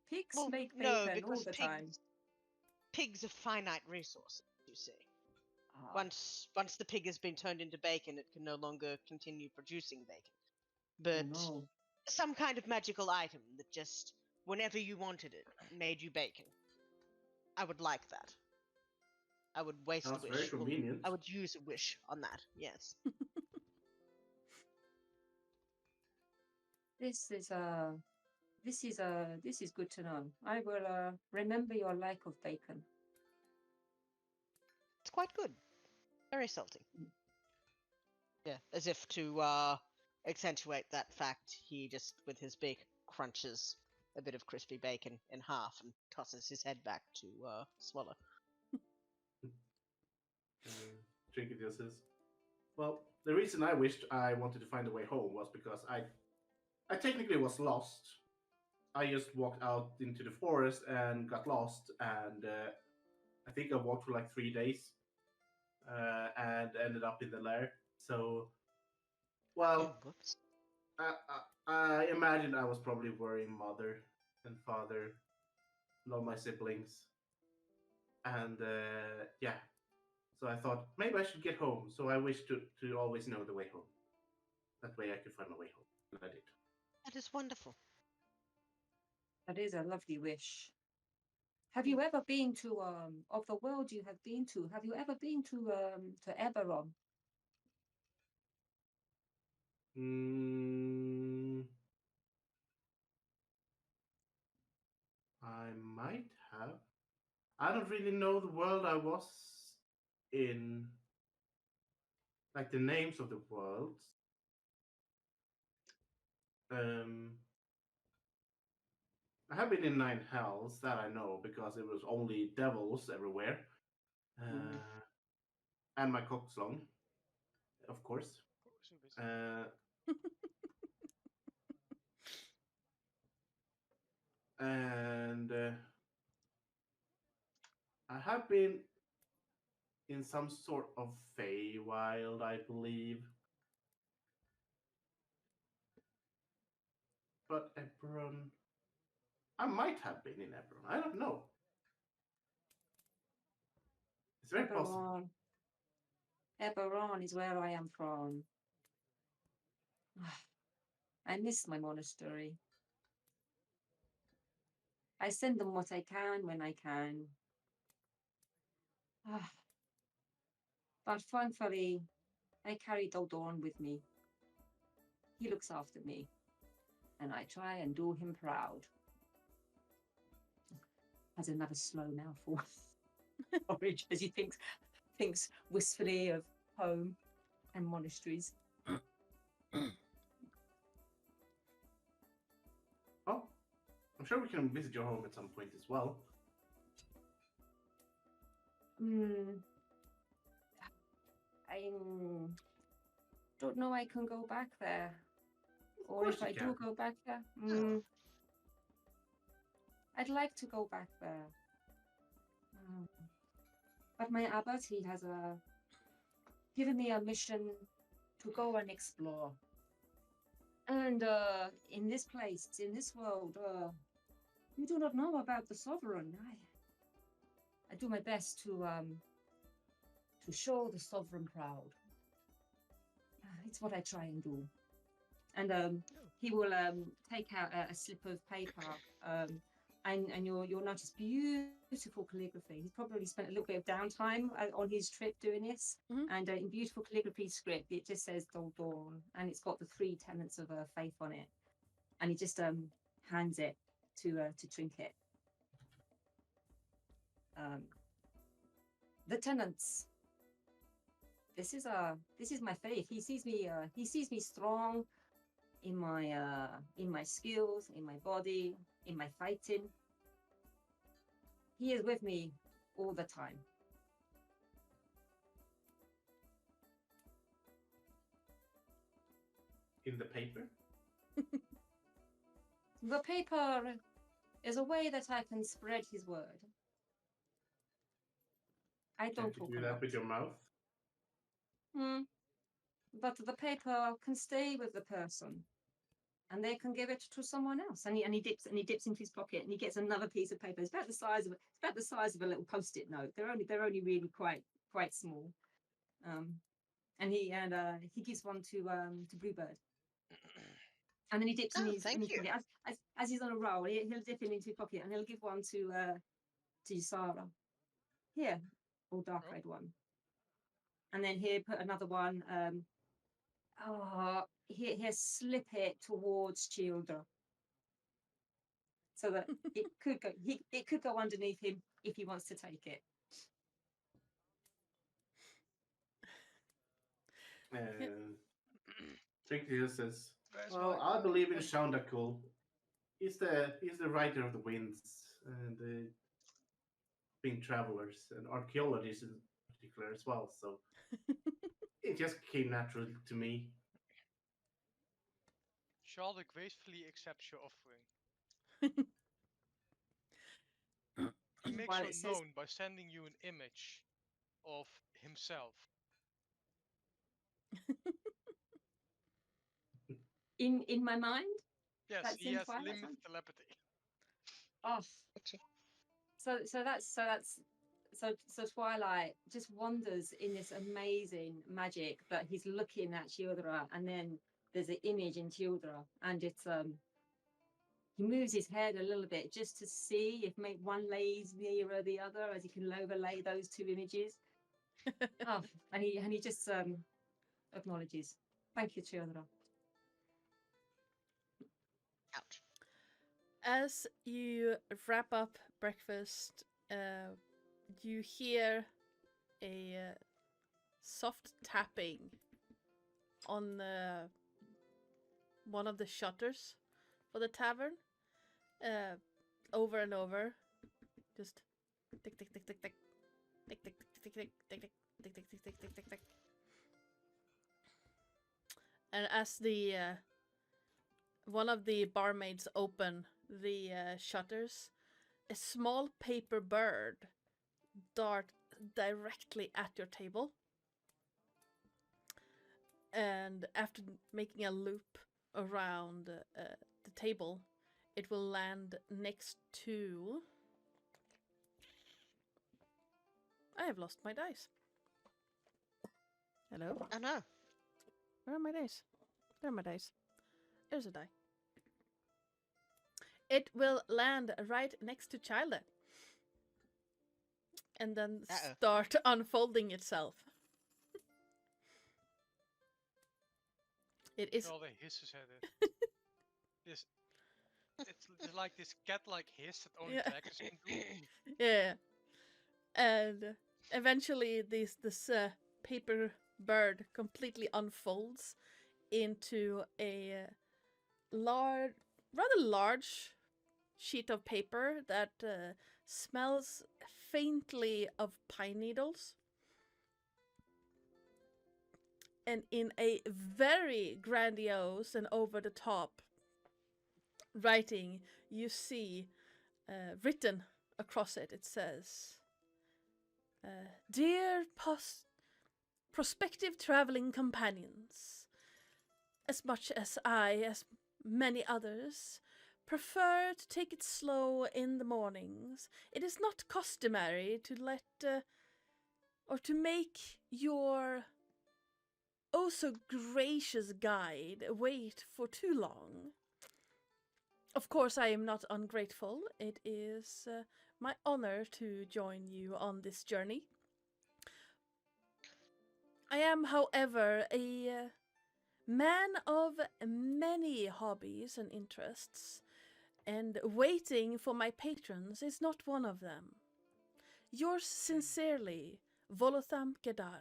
Pigs Well, make no, bacon all because the time. pigs are finite resources, you see. Ah, Once the pig has been turned into bacon, it can no longer continue producing bacon. oh But no. some kind of magical item that just, whenever you wanted it, made you bacon. I would like that. I would waste Sounds a very wish. Well, convenient. I would use a wish on that. Yes. This is good to know. I will remember your like of bacon. It's quite good. Very salty. Yeah, as if to accentuate that fact, he just, with his beak, crunches a bit of crispy bacon in half and tosses his head back to swallow. Trinket just says, well, the reason I wished I wanted to find a way home was because I technically was lost. I just walked out into the forest and got lost, and I think I walked for like 3 days and ended up in the lair. So, well, Whoops. I imagine I was probably worrying mother and father, a lot of my siblings, and yeah. So I thought maybe I should get home. So I wish to always know the way home. That way I could find my way home, and I did. That is wonderful. That is a lovely wish. Have you ever been to of the world you have been to? Have you ever been to Eberron? Mm, I might have. I don't really know the world I was in, like the names of the worlds. Um, I have been in Nine Hells, that I know, because it was only devils everywhere. And my cockslong, of course. And I have been in some sort of Feywild, I believe. But Eberron, I might have been in Eberron. I don't know. It's very possible. Eberron is where I am from. I miss my monastery. I send them what I can when I can. But thankfully, I carry Doldorn with me. He looks after me, and I try and do him proud. Has another slow mouthful. Orange, as he thinks wistfully of home and monasteries. Oh, I'm sure we can visit your home at some point as well. I don't know I can go back there. or course if you I do can. go back there. I'd like to go back there. But my abbot, he has given me a mission to go and explore. And in this place, in this world, you do not know about the sovereign. I do my best to show the sovereign proud. It's what I try and do. And he will take out a slip of paper, and you'll notice beautiful calligraphy. He's probably spent a little bit of downtime on his trip doing this, and in beautiful calligraphy script, it just says "Dol Dawn," and it's got the 3 tenets of faith on it, and he just hands it to Trinket. The tenants. This is my faith. He sees me strong in my skills, in my body, in my fighting. He is with me all the time. In the paper? The paper is a way that I can spread his word. I don't Can't you talk do a that lot. with your mouth? But the paper can stay with the person, and they can give it to someone else. And he dips into his pocket, and he gets another piece of paper. It's about the size of a little Post-it note. They're only really quite small. And he gives one to Bluebird. And then he dips in his pocket. As he's on a roll, he'll dip it into his pocket, and he'll give one to Sarah. Here, old dark-eyed one. And then here, put another one. Here, slip it towards Childa, so that it could go underneath him if he wants to take it. Trinket says, "Well, I believe in Shandakul. He's the writer of the winds and the winged travelers and archaeologists in particular as well. So it just came naturally to me." Shalda gracefully accepts your offering. He makes it known by sending you an image of himself. In my mind? Yes, that's he in has Twilight limited Zone? telepathy. Oh. So Twilight just wanders in this amazing magic that he's looking at Childra, and then there's an image in Childra, and it's he moves his head a little bit just to see if one lays nearer the other, as he can overlay those 2 images. And he just acknowledges. Thank you, Childra. Ouch. As you wrap up breakfast, you hear a soft tapping on one of the shutters for the tavern, over and over, just tick tick tick tick tick tick tick tick tick tick tick tick tick tick tick tick tick tick tick. And as the one of the barmaids open the shutters, a small paper bird dart directly at your table, and after making a loop around the table, it will land next to... I have lost my dice. Hello? Oh no. Where are my dice? There are my dice. There's a die. It will land right next to Childa, and then start unfolding itself. It is. All the hisses at it. It's like this cat-like hiss that only dragons can do. Yeah. And eventually this paper bird completely unfolds into a rather large sheet of paper that smells faintly of pine needles. and in a very grandiose and over-the-top writing, you see written across it, it says, Dear prospective traveling companions, as much as I, as many others, prefer to take it slow in the mornings, it is not customary to let or to make your oh so gracious guide wait for too long. Of course, I am not ungrateful. It is my honor to join you on this journey. I am, however, a man of many hobbies and interests, and waiting for my patrons is not one of them. Yours sincerely, Volotham Kedar.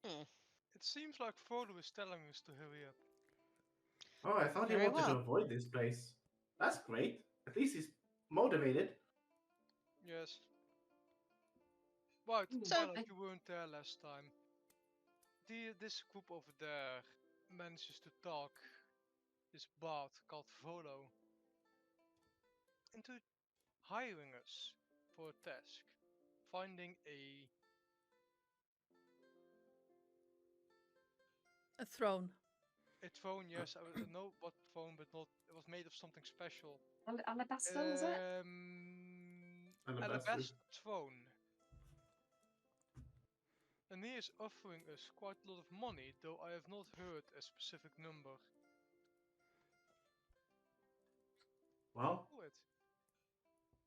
It seems like Frodo is telling us to hurry up. Oh, I thought he Very wanted to well. avoid this place. That's great. At least he's motivated. Yes. Right, Hmm. So- Twilight, you weren't there last time. This group over there manages to talk this bard called Volo into hiring us for a task. Finding A throne. throne, yes, I know what throne, but not, it was made of something special. Alabaster, was it? Alabaster. Alabaster throne. And he is offering us quite a lot of money, though I have not heard a specific number. Well, For it.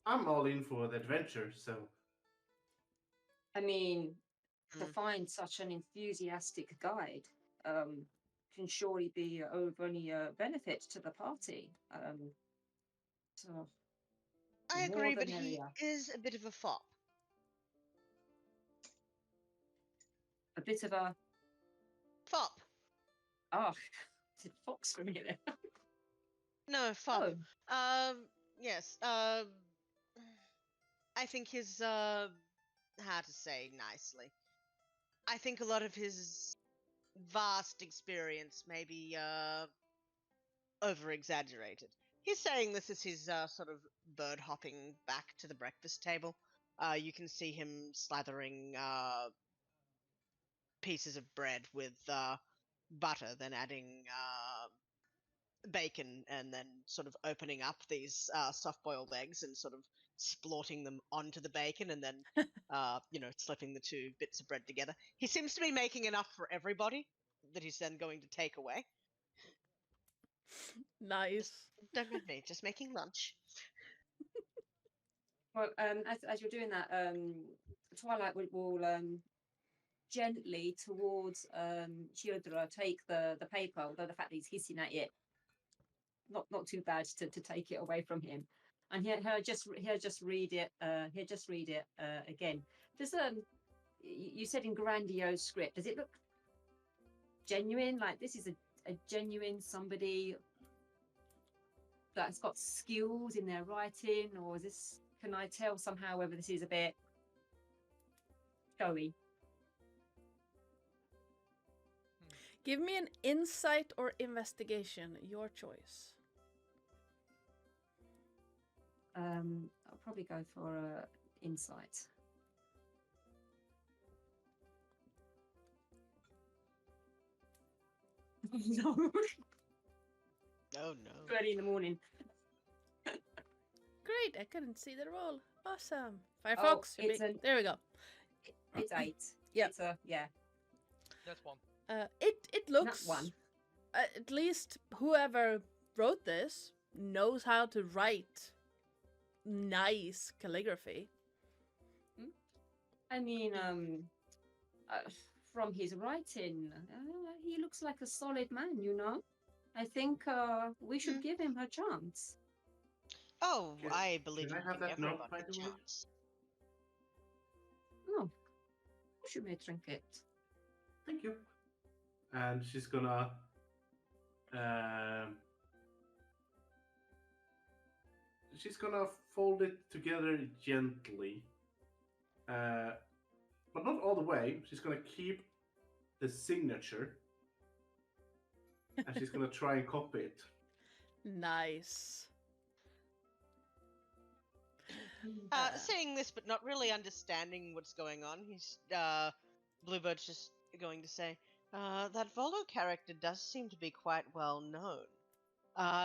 I'm all in for the adventure, so I mean, to Mm. find such an enthusiastic guide can surely be of only benefit to the party. So I more agree, the but he merrier. is a bit of a fop. A bit of a Fop. oh, did fox for me there? No, fop. Oh, Yes. I think his how to say nicely. I think a lot of his vast experience may be over exaggerated. He's saying this is his sort of bird hopping back to the breakfast table. You can see him slathering pieces of bread with butter, then adding bacon, and then sort of opening up these soft-boiled eggs and sort of splorting them onto the bacon, and then slipping the two bits of bread together. He seems to be making enough for everybody that he's then going to take away. Nice. Don't mind me, just making lunch. well, as you're doing that, Twilight will gently towards Childra take the paper, although the fact that he's hissing at it, not too bad to take it away from him, and he'll just read it. He'll just read it again. Does you said in grandiose script? Does it look genuine? Like this is a genuine somebody that's got skills in their writing, or is this? Can I tell somehow whether this is a bit showy? Give me an insight or investigation, your choice. I'll probably go for insight. No, Oh no. early in the morning. Great, I couldn't see the roll. Awesome. Firefox, Oh, you're it's big- there we go. It's 8. Yep. It's a yeah. That's one. It looks Not one. At least whoever wrote this knows how to write nice calligraphy. I mean, from his writing, he looks like a solid man. You know, I think we should give him a chance. Oh, Can- I believe can I you have give that note, everyone by a the way? chance. Oh, you may drink it. thank you. And she's gonna fold it together gently, but not all the way. She's gonna keep the signature, and she's gonna try and copy it. Nice. Saying this, but not really understanding what's going on, Bluebird's just going to say, that Volo character does seem to be quite well known.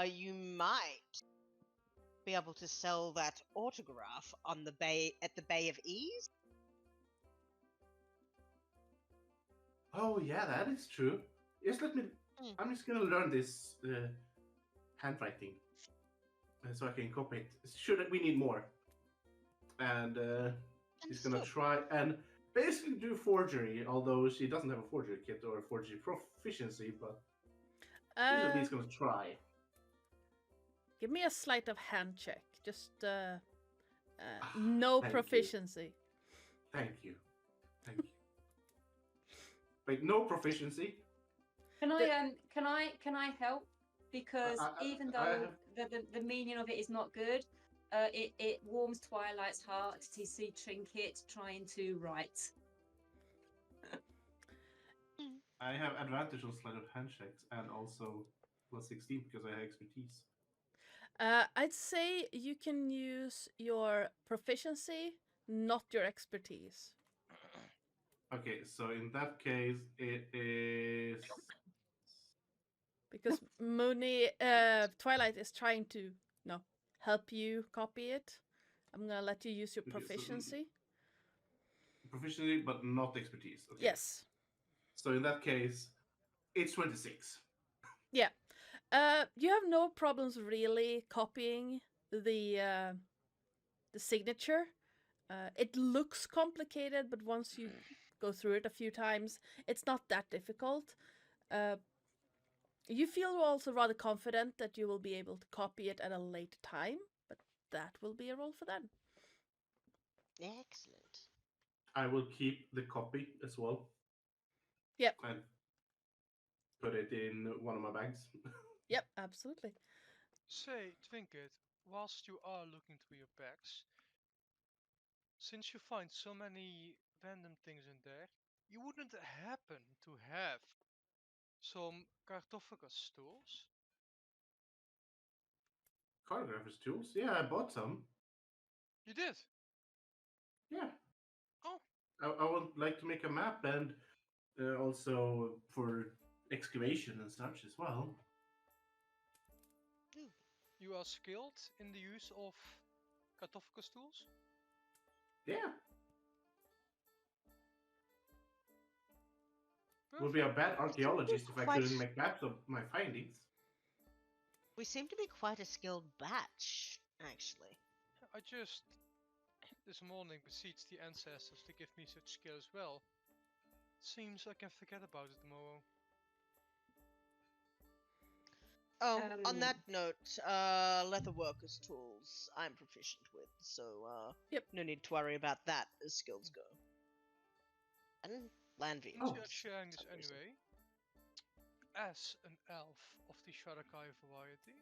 You might be able to sell that autograph on the bay at the Bay of Ease. Oh yeah, that is true. Just let me. I'm just gonna learn this handwriting, so I can copy it. Sure that we need more. And she's gonna try and basically do forgery, although she doesn't have a forgery kit or a forgery proficiency, but she's at least gonna try. Give me a sleight of hand check. Just no proficiency. Thank you. Thank you. Wait, no proficiency? Can I help? Because even though the meaning of it is not good, it warms Twilight's heart to see Trinket trying to write. I have advantage on sleight of hand checks and also plus 16 because I have expertise. I'd say you can use your proficiency, not your expertise. Okay, so in that case, it is... Because Moonie, Twilight is trying to, help you copy it. I'm gonna let you use your proficiency. Proficiency, but not expertise. Okay. Yes. So in that case, it's 26. Yeah. You have no problems really copying the signature. It looks complicated, but once you go through it a few times, it's not that difficult. You feel also rather confident that you will be able to copy it at a later time, but that will be a roll for them. Excellent. I will keep the copy as well. Yep. And put it in one of my bags. Yep, absolutely. Say, Trinket, whilst you are looking through your bags, since you find so many random things in there, you wouldn't happen to have some cartophagus tools? Cartographer's tools? Yeah, I bought some. You did? Yeah. Oh. I would like to make a map and also for excavation and such as well. You are skilled in the use of cartophagus tools? Yeah. Perfect. Would be a bad archaeologist if I couldn't make maps of my findings. We seem to be quite a skilled batch, actually. I just this morning beseeched the ancestors to give me such skill as well. Seems I can forget about it tomorrow. Oh, on that note, leatherworkers tools I'm proficient with, so yep. No need to worry about that as skills go. And land vehicles. Since you're sharing this anyway, as an elf of the Shadakai variety,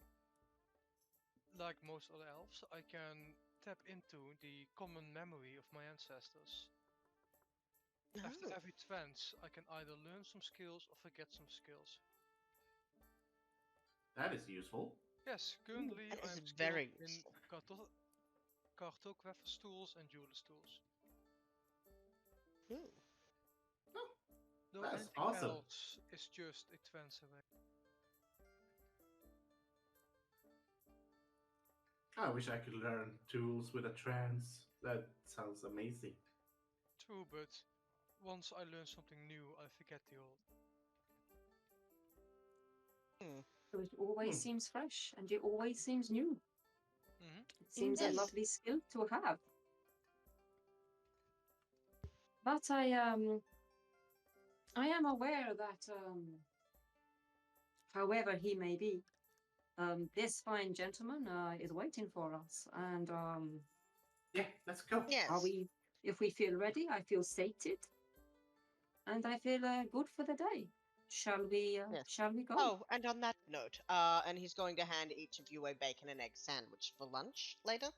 like most other elves, I can tap into the common memory of my ancestors. After every trance, I can either learn some skills or forget some skills. That is useful. Yes, currently I'm very skilled in cartographer's tools and jeweler's tools. Though That's anything awesome. else is just a trance away. I wish I could learn tools with a trance. That sounds amazing. True, but once I learn something new, I forget the old. So it always seems fresh, and it always seems new. It seems a lovely skill to have. But I am aware that, however he may be, this fine gentleman is waiting for us, and yeah, let's go. Yes. If we feel ready, I feel sated, and I feel good for the day. Shall we go? Oh, and on that note, and he's going to hand each of you a bacon and egg sandwich for lunch later.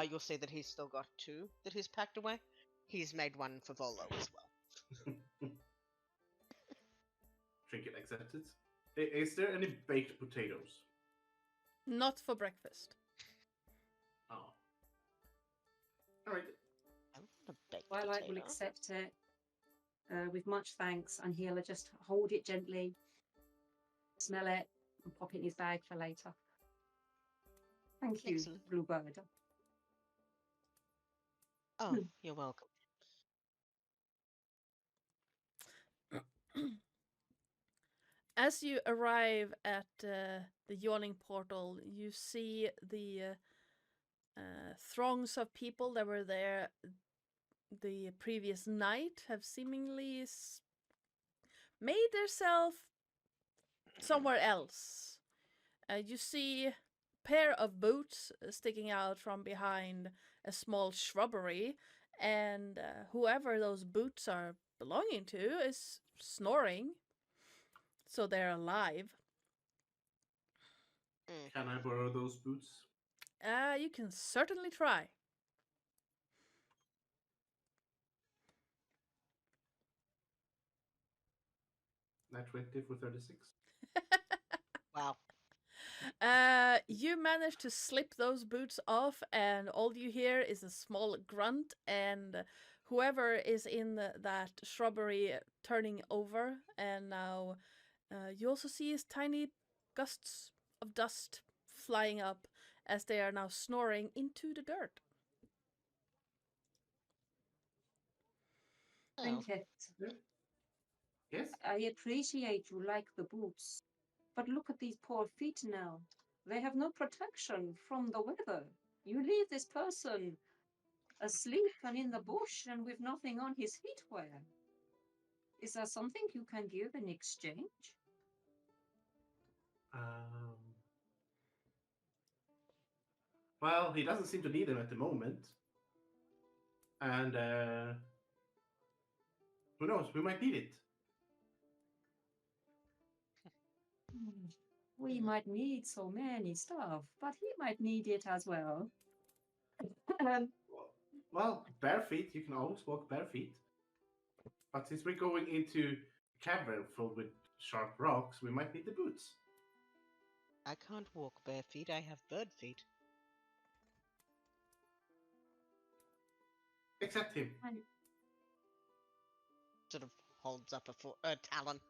You'll see that he's still got 2 that he's packed away. He's made one for Volo as well. trinket accepted. Is there any baked potatoes? Not for breakfast. Oh. Alright. I want a baked Twilight will potato. accept it with much thanks, and he'll just hold it gently, smell it, and pop it in his bag for later. Thank you, Excellent. Bluebird. Oh, you're welcome. As you arrive at the yawning portal, you see the throngs of people that were there the previous night have seemingly made themselves somewhere else. You see a pair of boots sticking out from behind a small shrubbery, and whoever those boots are belonging to is snoring. So they're alive. Can I borrow those boots? You can certainly try. Nat 20 for 36. Wow. You manage to slip those boots off, and all you hear is a small grunt, and whoever is in that shrubbery turning over, and now you also see his tiny gusts of dust flying up as they are now snoring into the dirt. Oh. Trinket, Yes? I appreciate you like the boots, but look at these poor feet now. They have no protection from the weather. You leave this person asleep and in the bush and with nothing on his feetwear. Is there something you can give in exchange? Well, he doesn't seem to need them at the moment. And who knows? We might need it. We might need so many stuff, but he might need it as well. Well, bare feet. You can always walk bare feet. But since we're going into a cavern filled with sharp rocks, we might need the boots. I can't walk bare feet. I have bird feet. Except him. Sort of holds up a talon.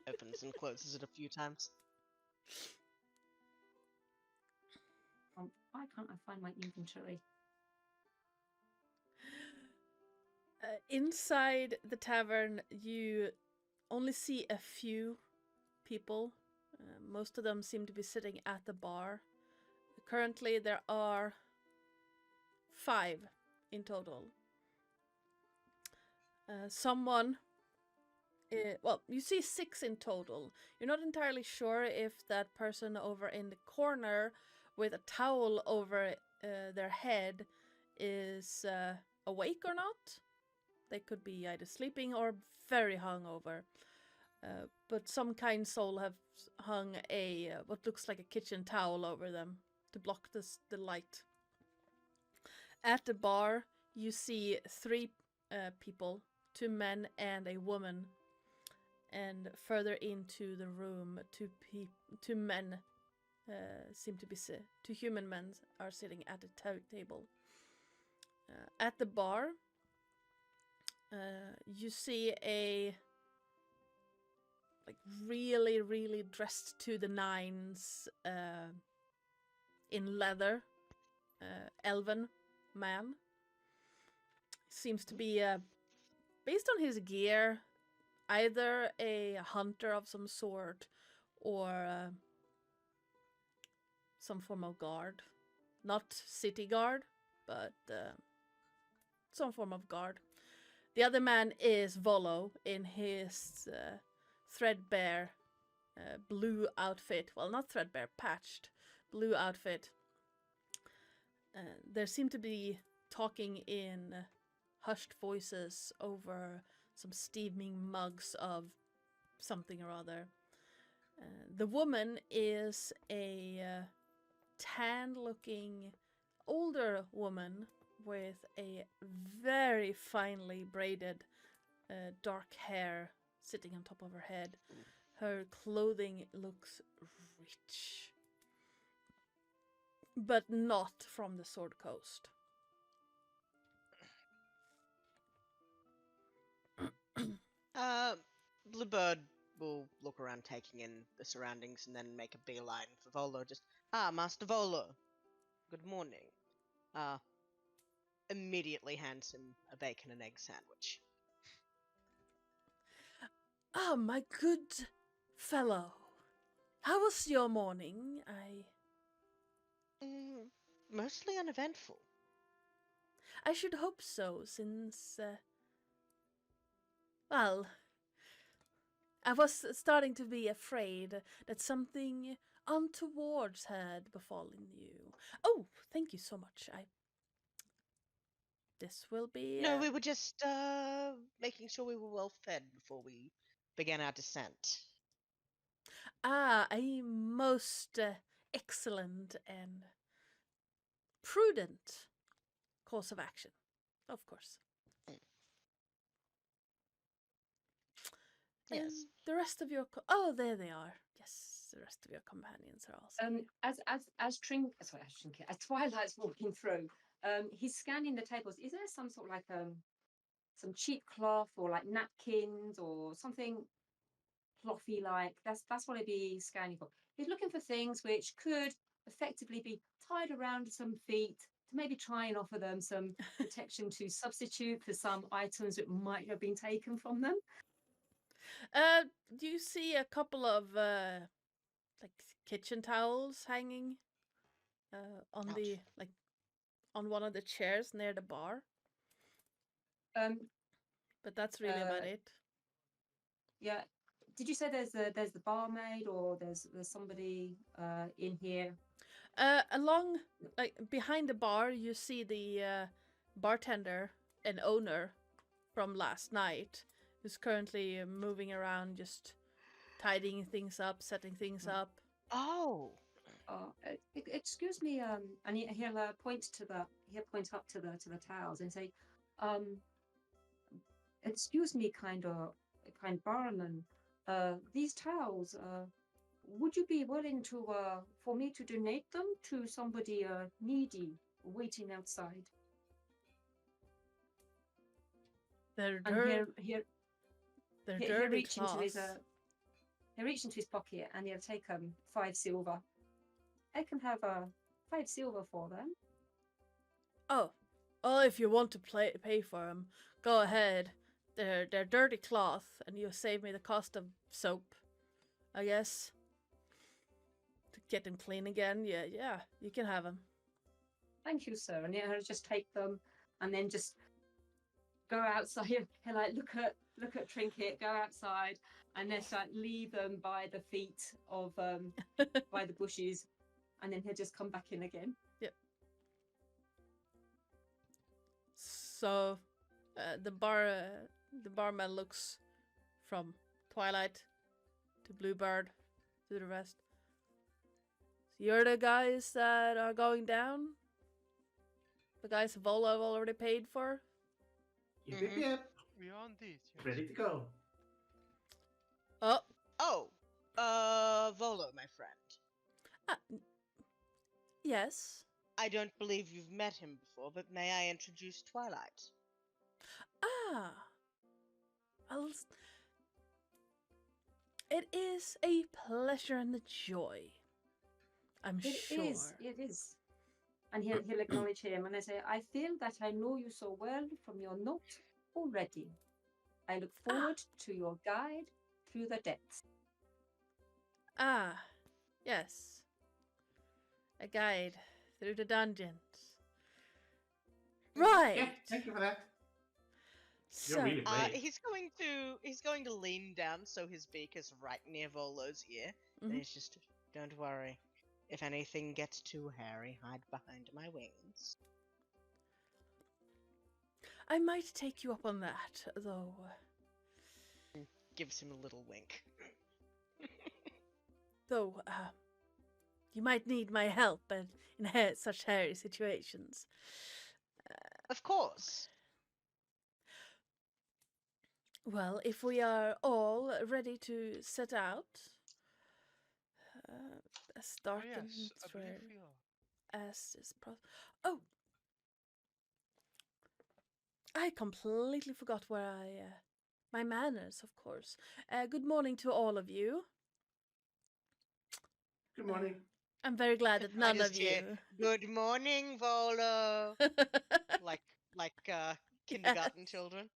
Opens and closes it a few times. Why can't I find my inventory? Inside the tavern, you only see a few people. Most of them seem to be sitting at the bar. Currently, there are 5 in total. You see 6 in total. You're not entirely sure if that person over in the corner with a towel over their head is awake or not. They could be either sleeping or very hungover. But some kind soul have hung a what looks like a kitchen towel over them to block the light. At the bar, you see 3 people, 2 men and a woman. And further into the room, 2 men seem to be 2 human men are sitting at the table. At the bar, you see a really, really dressed to the nines in leather, elven man. Seems to be, based on his gear, either a hunter of some sort or some form of guard. Not city guard, but some form of guard. The other man is Volo in his threadbare blue outfit. Well, not threadbare, patched blue outfit. There seem to be talking in hushed voices over some steaming mugs of something or other. The woman is a tan-looking older woman with a very finely braided dark hair sitting on top of her head. Her clothing looks rich, but not from the Sword Coast. Bluebird will look around, taking in the surroundings, and then make a beeline for Volo. Just, Master Volo, good morning. Immediately hands him a bacon and egg sandwich. Ah, my good fellow. How was your morning? Mostly uneventful. I should hope so, since, well, I was starting to be afraid that something untoward had befallen you. Oh, thank you so much. This will be... No, we were just making sure we were well fed before we began our descent. a most excellent and prudent course of action, of course. Yes. And the rest of your... oh, there they are. Yes, the rest of your companions are also... As Twilight's walking through, he's scanning the tables. Is there some sort of like some cheap cloth or like napkins or something clothy like? That's what I'd be scanning for. He's looking for things which could effectively be tied around some feet to maybe try and offer them some protection to substitute for some items that might have been taken from them. Do you see a couple of like kitchen towels hanging on Ouch. the like on one of the chairs near the bar? But that's really about it. Yeah. Did you say there's the barmaid or there's somebody in here? Along, like behind the bar, you see the bartender and owner from last night, who's currently moving around, just tidying things up, setting things up. Oh. Excuse me, and he'll point up to the towels and say, excuse me, kind barman, these towels, would you be willing to for me to donate them to somebody needy waiting outside? They're And dirty. They're he'll dirty reach into his cloths. he'll reach into his pocket and he'll take 5 silver. I can have 5 silver for them. Oh, if you want to pay for them, go ahead. They're dirty cloth, and you'll save me the cost of soap, I guess. To get them clean again, yeah, you can have them. Thank you, sir. And he'll just take them and then just go outside. He'll like look at Trinket, go outside, and then like leave them by the feet of by the bushes, and then he'll just come back in again. Yep. So, the barman looks from Twilight to Bluebird to the rest. So you're the guys that are going down? The guys Volo have already paid for? Yep, Mhm. yep. We are indeed. Yes. Ready to go. Oh. Volo, my friend. Yes. I don't believe you've met him before, but may I introduce Twilight? Ah. Well, it is a pleasure and a joy. I'm sure. It is. And he'll acknowledge him and I say, I feel that I know you so well from your note already. I look forward to your guide through the depths. Ah, yes. A guide through the dungeons. Right. Yeah, thank you for that. So, You're really brave. He's going to lean down so his beak is right near Volo's ear. And Mhm. he's just, don't worry. If anything gets too hairy, hide behind my wings. I might take you up on that, though. Gives him a little wink. Though, you might need my help in such hairy situations. Of course. Well, if we are all ready to set out, start Oh yes, I the believe trail we are. as is possible. Oh, I completely forgot where my manners, of course. Good morning to all of you. Good morning. I'm very glad that I none just of hear, you. "Good morning, Volo," like kindergarten Yes. children.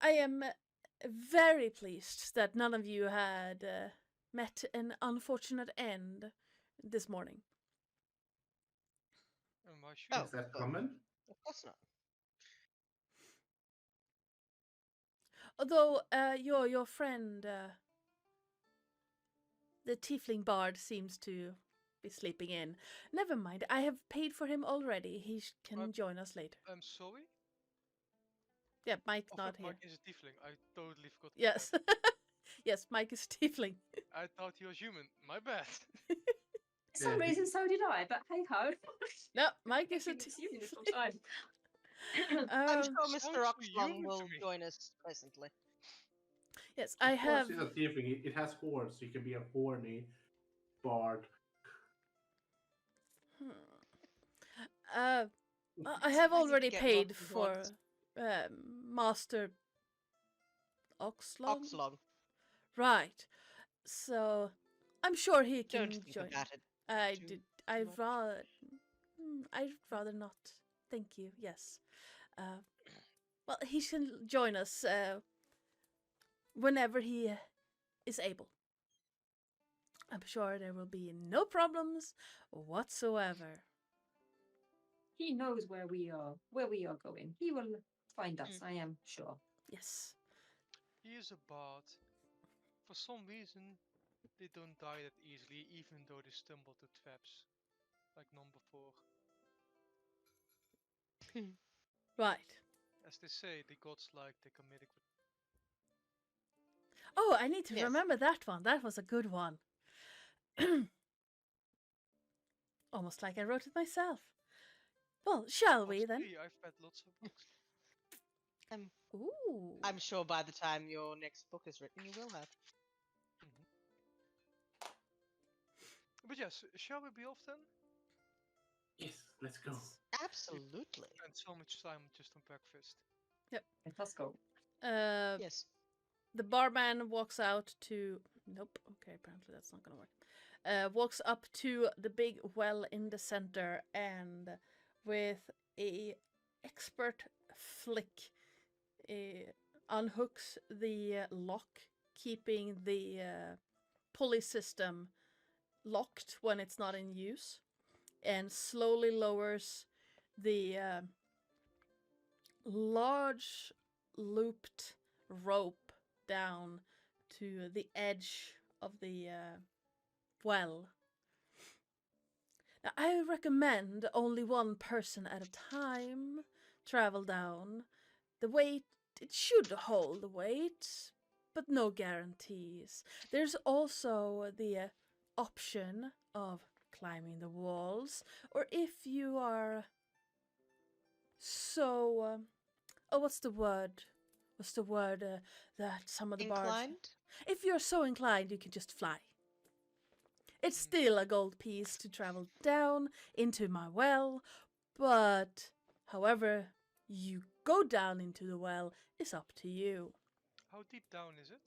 I am very pleased that none of you had met an unfortunate end this morning. And why should Oh, Is that well, common? of course not. Although your friend, the tiefling bard, seems to be sleeping in. Never mind, I have paid for him already. He can join us later. I'm sorry? Yeah, Mike's Oh, not Mike here. is a tiefling. I totally forgot about Yes. that. Yes, Mike is tiefling. I thought he was human. My bad. For some Yeah, reason, so did I, but hey ho. No, Mike is a Been assuming this whole tiefling. time. I'm sure Sounds Mr. so Oxlong human to will me. join us presently. Yes, I of course have. he's a tiefling. It has horns, so you can be a horny bard. Hmm. Uh, I It's have surprising to already get one paid who for wants Master Oxlong. Oxlong. Right. So I'm sure he Don't can think join. about it I too did. I'd much. rather. I'd rather not. Thank you. Yes. Well, he can join us whenever he is able. I'm sure there will be no problems whatsoever. He knows where we are going. He will find us, I am sure. Yes. He is a bard. For some reason, they don't die that easily, even though they stumble to traps, like none before. Right. As they say, the gods like the comedic. Oh, I need to Yes. remember that one. That was a good one. Almost like I wrote it myself. Well, shall we then? I've read lots of books. Ooh. I'm sure by the time your next book is written, you will have. But yes, shall we be off then? Yes, let's go. Absolutely. Spend so much time just on breakfast. Yep. Let's go. Yes. The barman walks out to. Nope. Okay, apparently that's not gonna work. Walks up to the big well in the center and, with a expert flick, unhooks the lock, keeping the pulley system locked when it's not in use, and slowly lowers the large looped rope down to the edge of the well. Now, I recommend only one person at a time travel down. The weight, it should hold the weight, but no guarantees. There's also the option of climbing the walls, or if you are so what's the word? What's the word that some of the bards? Inclined? If you're so inclined, you can just fly. It's still a gold piece to travel down into my well, but however you go down into the well is up to you. How deep down is it?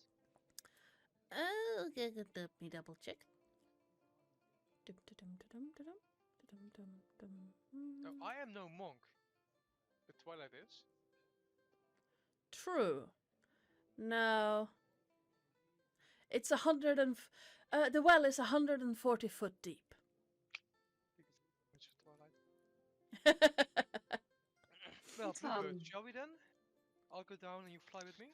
Okay, let me double check. Now, I am no monk. The Twilight is. True. No. It's the well is 140 foot deep. It's Twilight. Well, It's, Bluebird, shall we then? I'll go down and you fly with me?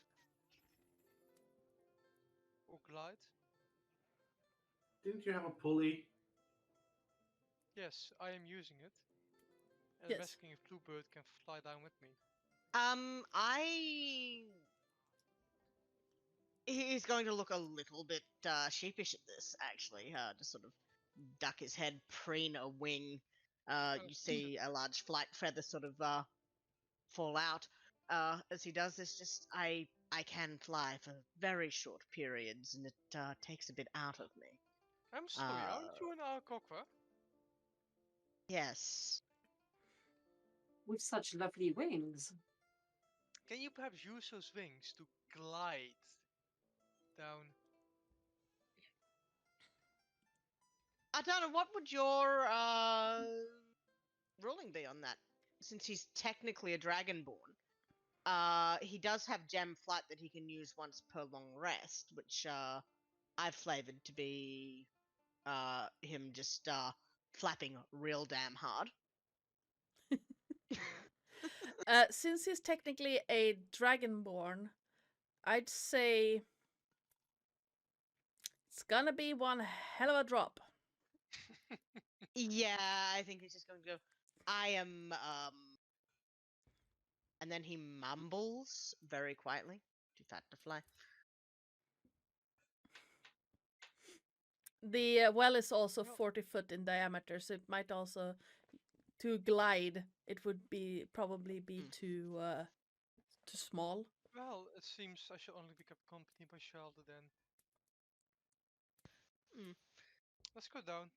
Or glide? Didn't you have a pulley? Yes, I am using it. And Yes. asking if Bluebird can fly down with me. He's going to look a little bit sheepish at this, actually. Just sort of duck his head, preen a wing. You see a large flight feather sort of fall out. As he does this, just I can fly for very short periods, and it takes a bit out of me. I'm sorry, aren't you an Aarakocra? Yes. With such lovely wings. Can you perhaps use those wings to glide down? Adana, what would your ruling be on that? Since he's technically a dragonborn, he does have gem flight that he can use once per long rest, which I've flavored to be him just flapping real damn hard. Since he's technically a dragonborn, I'd say it's gonna be one hell of a drop. Yeah, I think he's just going to go. I am and then he mumbles very quietly. Too fat to fly. The well is also Well- 40 foot in diameter, so it might also, to glide, it would be probably be too small. Well, it seems I should only be kept company by Shelter then. Let's go down.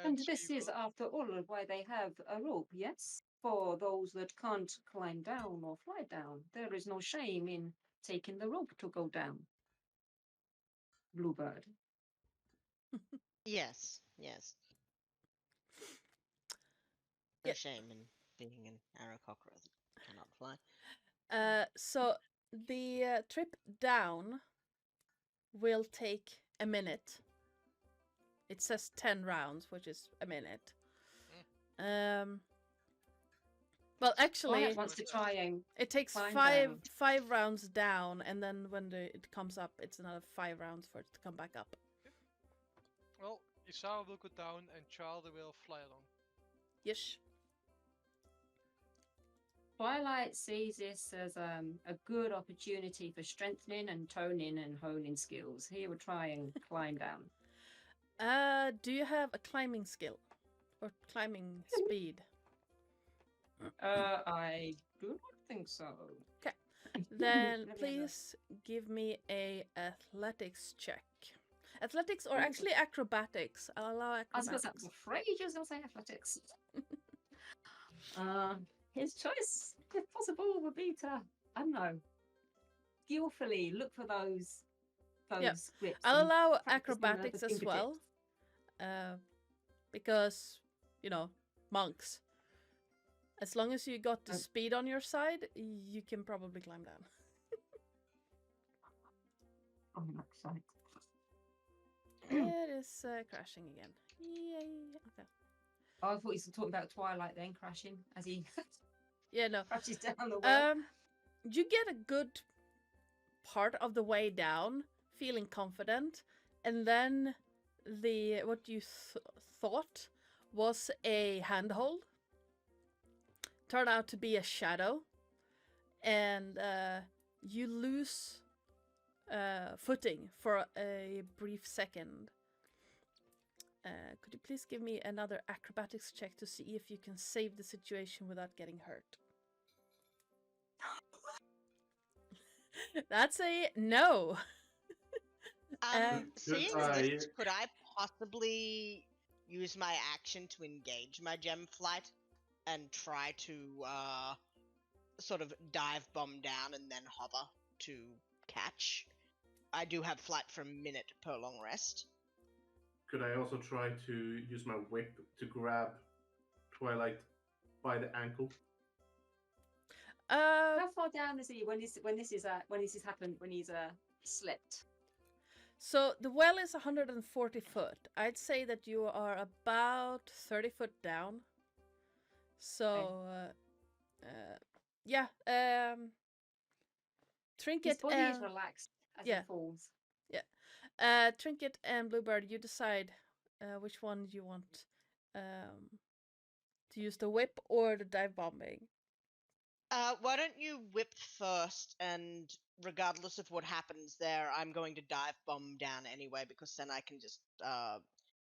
And so this you is, will- after all, why they have a rope, yes? For those that can't climb down or fly down. There is no shame in taking the rope to go down. Bluebird. Yes, yes. No Yeah. shame in being an Aarakocra that cannot fly. So the trip down will take a minute. It says 10 rounds, which is a minute. Well, actually, Twilight wants to try and it takes climb five down. 5 rounds down, and then when it comes up, it's another 5 rounds for it to come back up. Well, Isara will go down and Charlie will fly along. Yes. Twilight sees this as a good opportunity for strengthening and toning and honing skills. He will try and climb down. Do you have a climbing skill or climbing speed? I do not think so. Okay. Then Let me have a- please give me a athletics check. Athletics or actually acrobatics. I'll allow I was acrobatics. afraid you was going to say athletics. His choice, if possible, would be to, I don't know, skillfully look for those Yep. grips. I'll and allow practice on acrobatics the as well. Because, you know, monks. As long as you got the speed on your side, you can probably climb down. On that side. It is crashing again. Yay. Okay. Oh, I thought he was talking about Twilight then crashing as he Yeah, no. crashes down the well. You get a good part of the way down, feeling confident, and then what you thought was a handhold turned out to be a shadow, and you lose footing for a brief second. Could you please give me another acrobatics check to see if you can save the situation without getting hurt? That's a no. Seeing Could as I- this, could I possibly use my action to engage my gem flight and try to sort of dive bomb down and then hover to catch? I do have flight for a minute per long rest. Could I also try to use my whip to grab Twilight by the ankle? How far down is he when this has happened, when he's slipped? So the well is 140 foot. I'd say that you are about 30 foot down. So, yeah. Trinket His body is relaxed as he falls. Trinket and Bluebird, you decide which one you want to use, the whip or the dive bombing. Why don't you whip first, and regardless of what happens there, I'm going to dive bomb down anyway, because then I can just,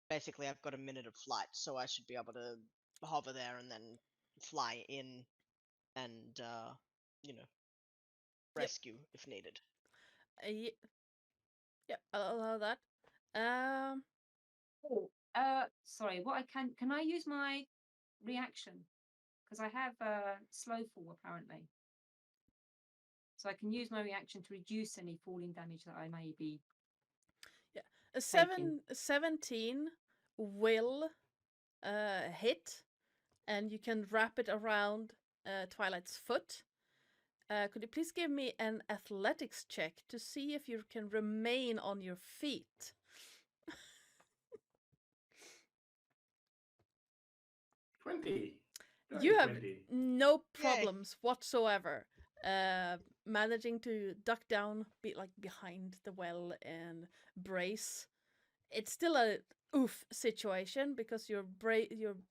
basically I've got a minute of flight, so I should be able to hover there and then fly in and rescue if needed. Yeah, I'll allow that. Oh, sorry. What I can I use my reaction? Because I have slow fall apparently, so I can use my reaction to reduce any falling damage that I may be. Yeah, a 17 will hit, and you can wrap it around Twilight's foot. Could you please give me an athletics check to see if you can remain on your feet? 20. You have 20. no problems whatsoever managing to duck down behind the well and brace. It's still a oof situation because you're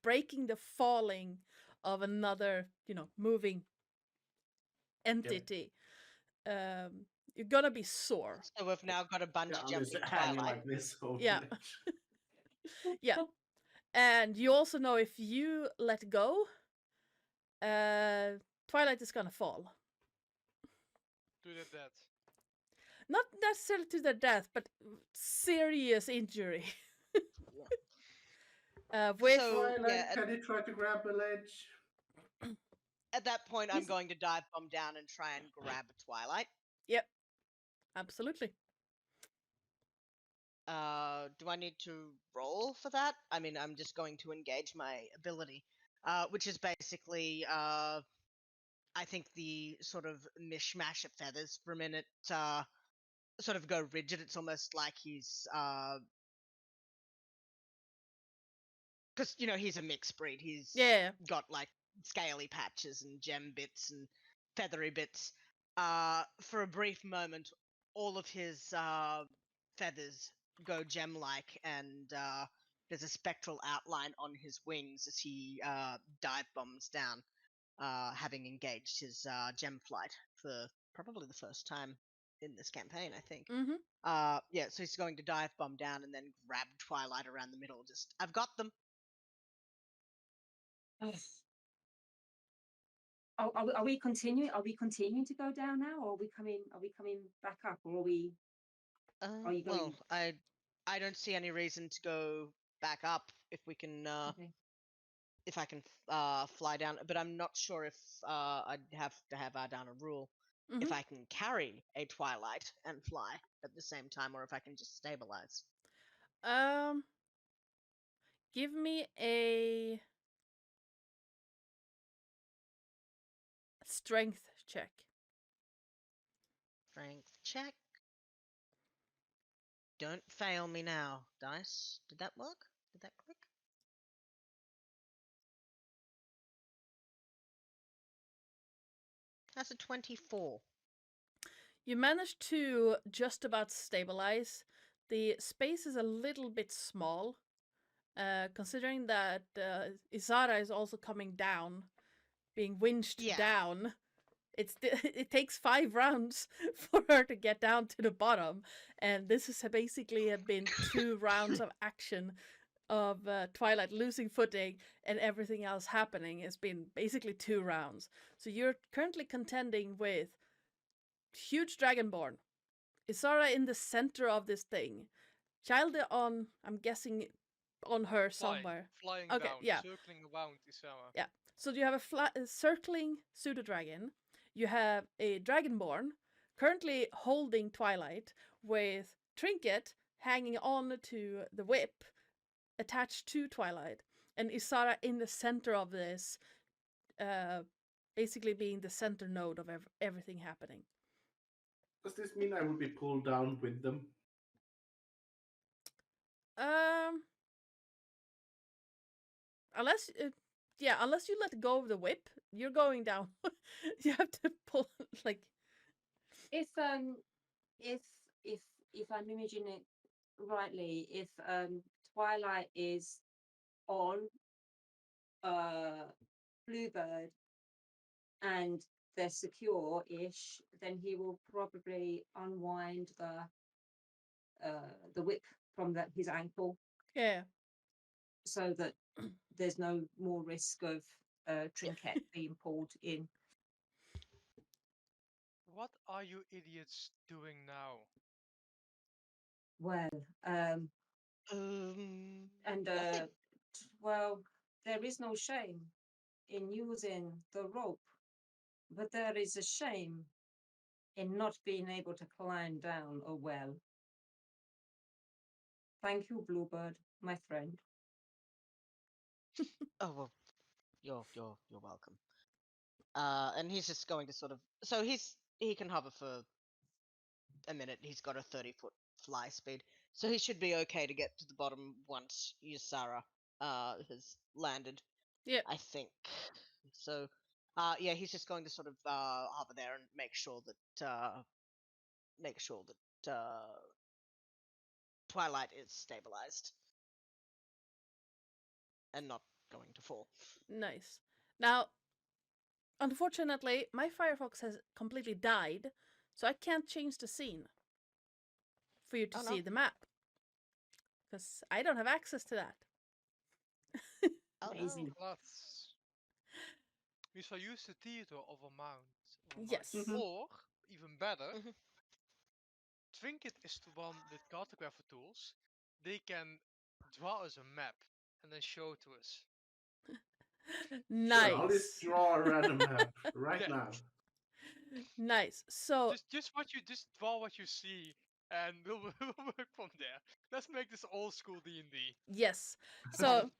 breaking the falling of another moving entity. You're gonna be sore. So we've now got a bungee I'm jumping just hanging Twilight. like this whole Yeah. village. Yeah. And you also know if you let go, Twilight is gonna fall. To the death. Not necessarily to their death, but serious injury. With Twilight, can you try to grab a ledge? At that point, I'm going to dive bomb down and try and grab Twilight. Yep, absolutely. Do I need to roll for that? I mean, I'm just going to engage my ability, which is basically, I think the sort of mishmash of feathers for a minute sort of go rigid. It's almost like he's, because he's a mixed breed. He's got like scaly patches and gem bits and feathery bits. For a brief moment, all of his feathers go gem-like, and there's a spectral outline on his wings as he dive bombs down, having engaged his gem flight for probably the first time in this campaign, I think. Mm-hmm. So he's going to dive bomb down and then grab Twilight around the middle. Just, I've got them. Are we continuing? Are we continuing to go down now, or are we coming? Are we coming back up, or are we? Are you going? Well, I don't see any reason to go back up if we can. Okay. If I can fly down, but I'm not sure if I'd have to have down a rule if I can carry a Twilight and fly at the same time, or if I can just stabilize. Give me a strength check. Strength check. Don't fail me now, dice. Did that work? Did that click? That's a 24. You managed to just about stabilize. The space is a little bit small, considering that Isara is also coming down, being winched down. It takes 5 rounds for her to get down to the bottom, and this has basically been 2 rounds of action of Twilight losing footing and everything else happening. It's been basically 2 rounds. So you're currently contending with huge dragonborn, Isara in the center of this thing, Child on, I'm guessing, on her somewhere. Flying Okay, down, circling around Isara. Yeah. So you have a circling pseudo dragon. You have a dragonborn currently holding Twilight with Trinket hanging on to the whip attached to Twilight, and Isara in the center of this, basically being the center node of everything happening. Does this mean I will be pulled down with them? Unless you let go of the whip, you're going down. You have to pull like. If I'm imaging it rightly, if Twilight is on Bluebird and they're secure-ish, then he will probably unwind the whip from his ankle. Yeah. So that there's no more risk of Trinket being pulled in. What are you idiots doing now? Well, Um, and nothing. well, there is no shame in using the rope, but there is a shame in not being able to climb down a well. Thank you, Bluebird, my friend. Oh well, you're welcome. And he's just going to sort of. So he can hover for a minute. He's got a 30-foot fly speed, so he should be okay to get to the bottom once Ysara has landed. Yeah. I think. So, yeah, he's just going to sort of hover there and make sure that Twilight is stabilized and not going to fall. Nice. Now, unfortunately, my Firefox has completely died, so I can't change the scene for you to Oh, see no. the map. Because I don't have access to that. Oh, Amazing. no. Let's. We shall use the theater of a mount. Yes. Or, even better, Mhm. Trinket is the one with cartographer tools. They can draw us a map and then show it to us. Nice. Sure, I'll just draw a random map right Yeah. now. Nice. So Just draw what you see, and we'll work from there. Let's make this old school D&D. yes. So